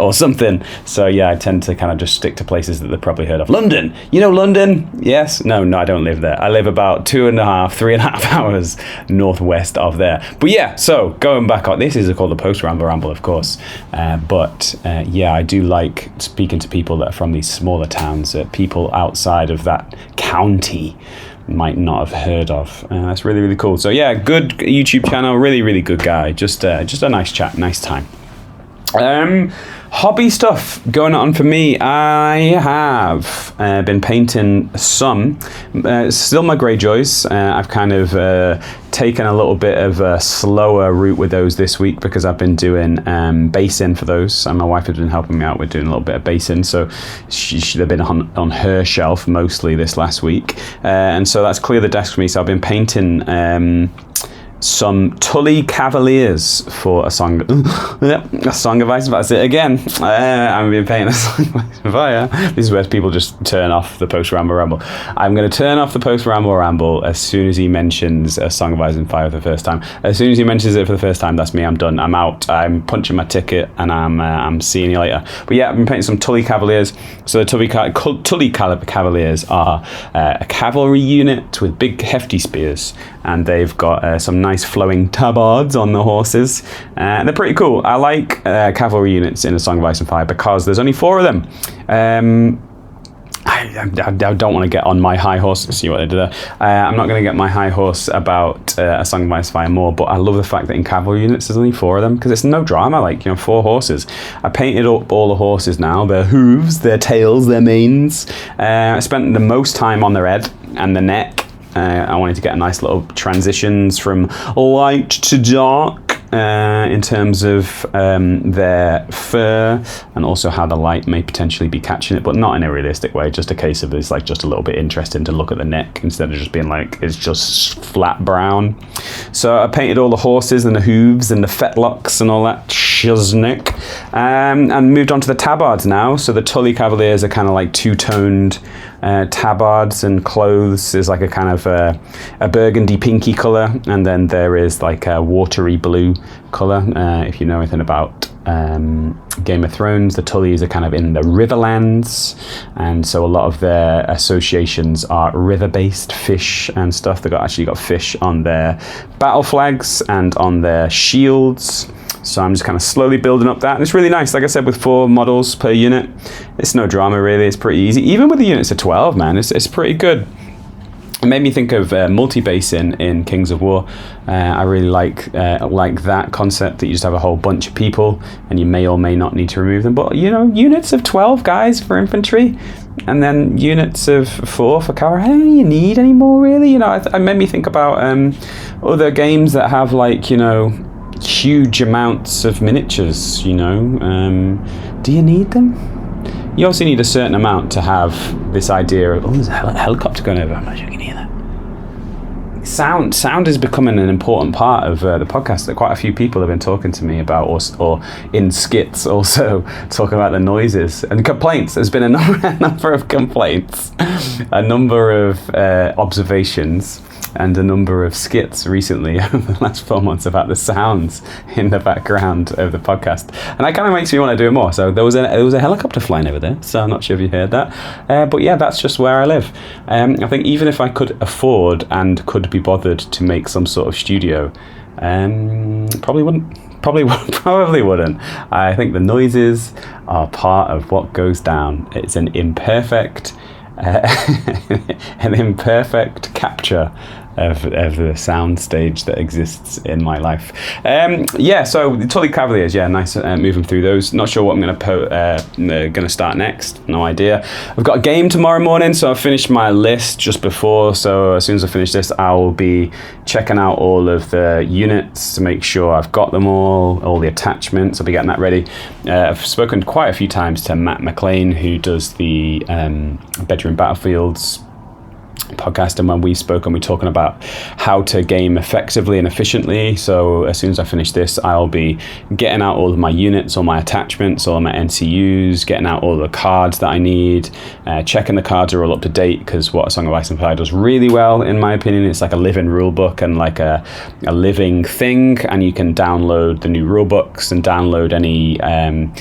[SPEAKER 1] Or something. So yeah, I tend to kind of just stick to places that they've probably heard of. London, London? Yes? No, I don't live there. I live about 3.5 hours northwest of there. But yeah, so going back on, this is called the Post Ramble, of course. But I do like speaking to people that are from these smaller towns, people outside of that county might not have heard of. That's really, really cool. So yeah, good YouTube channel, really, really good guy. Just a nice chat, nice time. Hobby stuff going on for me. I have been painting some, still my Greyjoys. I've kind of taken a little bit of a slower route with those this week because I've been doing basing for those, and my wife has been helping me out with doing a little bit of basing, so they've been on her shelf mostly this last week, and so that's cleared the desk for me. So I've been painting some Tully Cavaliers for a song. A Song of Ice and Fire. That's it again. I'm being painted a Song of Ice and Fire. This is where people just turn off the post ramble. I'm going to turn off the post ramble as soon as he mentions A Song of Ice and Fire for the first time. As soon as he mentions it for the first time, that's me. I'm done. I'm out. I'm punching my ticket, and I'm seeing you later. But yeah, I've been painting some Tully Cavaliers. So the Tully Cavaliers are a cavalry unit with big hefty spears, and they've got some nice flowing tabards on the horses. They're pretty cool. I like cavalry units in A Song of Ice and Fire because there's only 4 of them. I don't want to get on my high horse. See what I did there. I'm not going to get my high horse about A Song of Ice and Fire more, but I love the fact that in cavalry units there's only 4 of them because it's no drama. 4 horses. I painted up all the horses now, their hooves, their tails, their manes. I spent the most time on their head and the neck. I wanted to get a nice little transitions from light to dark in terms of their fur, and also how the light may potentially be catching it, but not in a realistic way. Just a case of it's just a little bit interesting to look at the neck instead of just being it's just flat brown. So I painted all the horses and the hooves and the fetlocks and all that shiznick, and moved on to the tabards now. So the Tully Cavaliers are kind of two-toned tabards, and clothes is a kind of a burgundy pinky colour, and then there is a watery blue colour. If you know anything about Game of Thrones, the Tullys are kind of in the Riverlands, and so a lot of their associations are river-based, fish and stuff. They've actually got fish on their battle flags and on their shields. So I'm just kind of slowly building up that. And it's really nice. Like I said, with 4 models per unit, it's no drama really. It's pretty easy. Even with the units of 12, man, it's pretty good. It made me think of multi-base in Kings of War. I really like that concept that you just have a whole bunch of people and you may or may not need to remove them. But, units of 12 guys for infantry and then units of 4 for cavalry. I don't think you need any more, really. It made me think about other games that have, huge amounts of miniatures, do you need them? You obviously need a certain amount to have this idea of, there's a helicopter going over. I'm not sure you can hear that. Sound is becoming an important part of the podcast that quite a few people have been talking to me about, or in skits also talking about the noises and complaints. There's been a number of complaints, a number of observations, and a number of skits recently over the last 4 months about the sounds in the background of the podcast, and that kind of makes me want to do it more. So there was a helicopter flying over there, so I'm not sure if you heard that, but yeah, that's just where I live. I think even if I could afford and could be bothered to make some sort of studio, probably wouldn't. I think the noises are part of what goes down. It's an imperfect capture of the sound stage that exists in my life. So the Tully Cavaliers, nice moving through those. Not sure what I'm going to start next. No idea. I've got a game tomorrow morning, so I've finished my list just before. So as soon as I finish this, I'll be checking out all of the units to make sure I've got them all the attachments. I'll be getting that ready. I've spoken quite a few times to Matt McLean, who does the Bedroom Battlefields podcast, and when we've spoken, we're talking about how to game effectively and efficiently. So as soon as I finish this, I'll be getting out all of my units, all my attachments, all of my NCUs, getting out all the cards that I need, checking the cards are all up to date, because what A Song of Ice and Fire does really well, in my opinion, it's like a living rule book and like a living thing, and you can download the new rule books and download any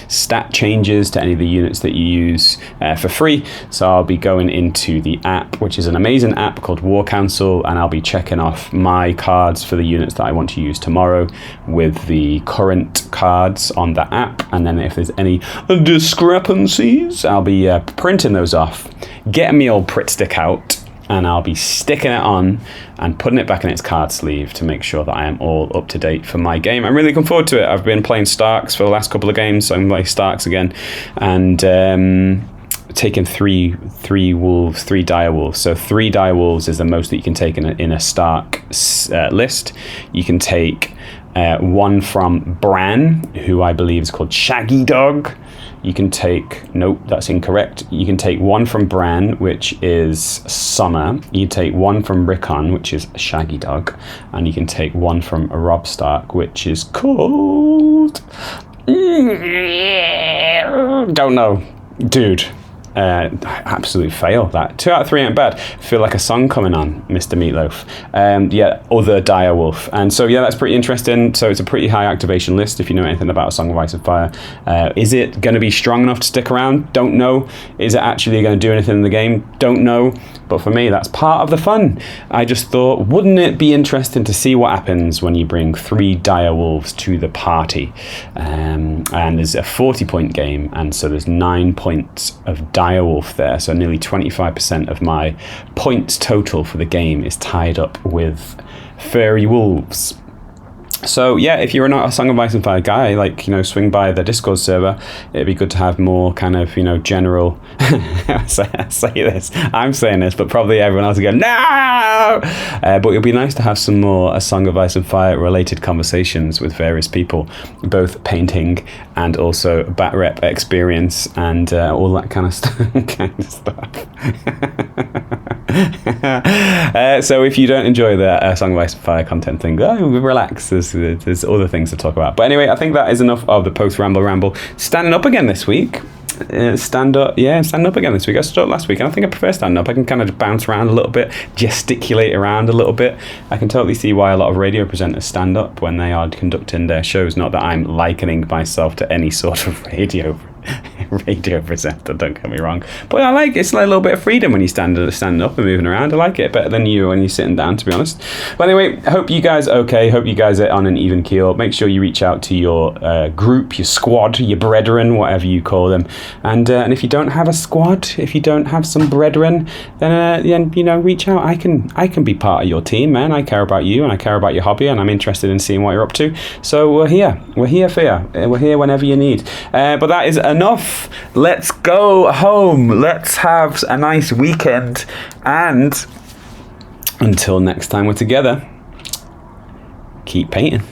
[SPEAKER 1] stat changes to any of the units that you use for free. So I'll be going into the app, which is an amazing app called War Council, and I'll be checking off my cards for the units that I want to use tomorrow with the current cards on the app, and then if there's any discrepancies, I'll be printing those off, getting me old Pritt stick out, and I'll be sticking it on and putting it back in its card sleeve to make sure that I am all up to date for my game. I'm really looking forward to it. I've been playing Starks for the last couple of games, so I'm playing Starks again, and taken three wolves, 3 dire wolves. So 3 dire wolves is the most that you can take in a Stark list. You can take 1 from Bran, who I believe is called Shaggy Dog. You can take, nope, that's incorrect. You can take one from Bran, which is summer. You take one from Rickon, which is shaggy dog. And you can take one from Rob Stark, which is cold. Don't know. Dude. Absolute fail that. 2 out of 3 ain't bad. Feel like a song coming on, Mr. Meatloaf. Other dire wolf. And so that's pretty interesting. So it's a pretty high activation list if you know anything about A Song of Ice and Fire. Is it going to be strong enough to stick around? Don't know. Is it actually going to do anything in the game? Don't know. But for me, that's part of the fun. I just thought, wouldn't it be interesting to see what happens when you bring 3 dire wolves to the party? And there's a 40-point game, and so there's 9 points of direwolf there. So nearly 25% of my points total for the game is tied up with furry wolves. So if you're not a Song of Ice and Fire guy, swing by the Discord server. It'd be good to have more kind of, general. I'm saying this, but probably everyone else will go, no! But it'd be nice to have some more A Song of Ice and Fire related conversations with various people, both painting and also bat rep experience and all that kind of stuff. So if you don't enjoy the Song of Ice and Fire content thing, relax. There's other things to talk about. But anyway, I think that is enough of the post ramble. Standing up again this week. Stand up again this week. I stood up last week, and I think I prefer stand up. I can kind of bounce around a little bit, gesticulate around a little bit. I can totally see why a lot of radio presenters stand up when they are conducting their shows. Not that I'm likening myself to any sort of radio presenter, don't get me wrong, but I like it's like a little bit of freedom when you standing up and moving around. I like it better than you when you're sitting down, to be honest. But anyway, hope you guys are okay. Hope you guys are on an even keel. Make sure you reach out to your group, your squad, your brethren, whatever you call them. And if you don't have a squad, if you don't have some brethren, then reach out. I can be part of your team, man. I care about you and I care about your hobby, and I'm interested in seeing what you're up to. So we're here for you. We're here whenever you need. But that is enough. Let's go home. Let's have a nice weekend. And until next time we're together, keep painting.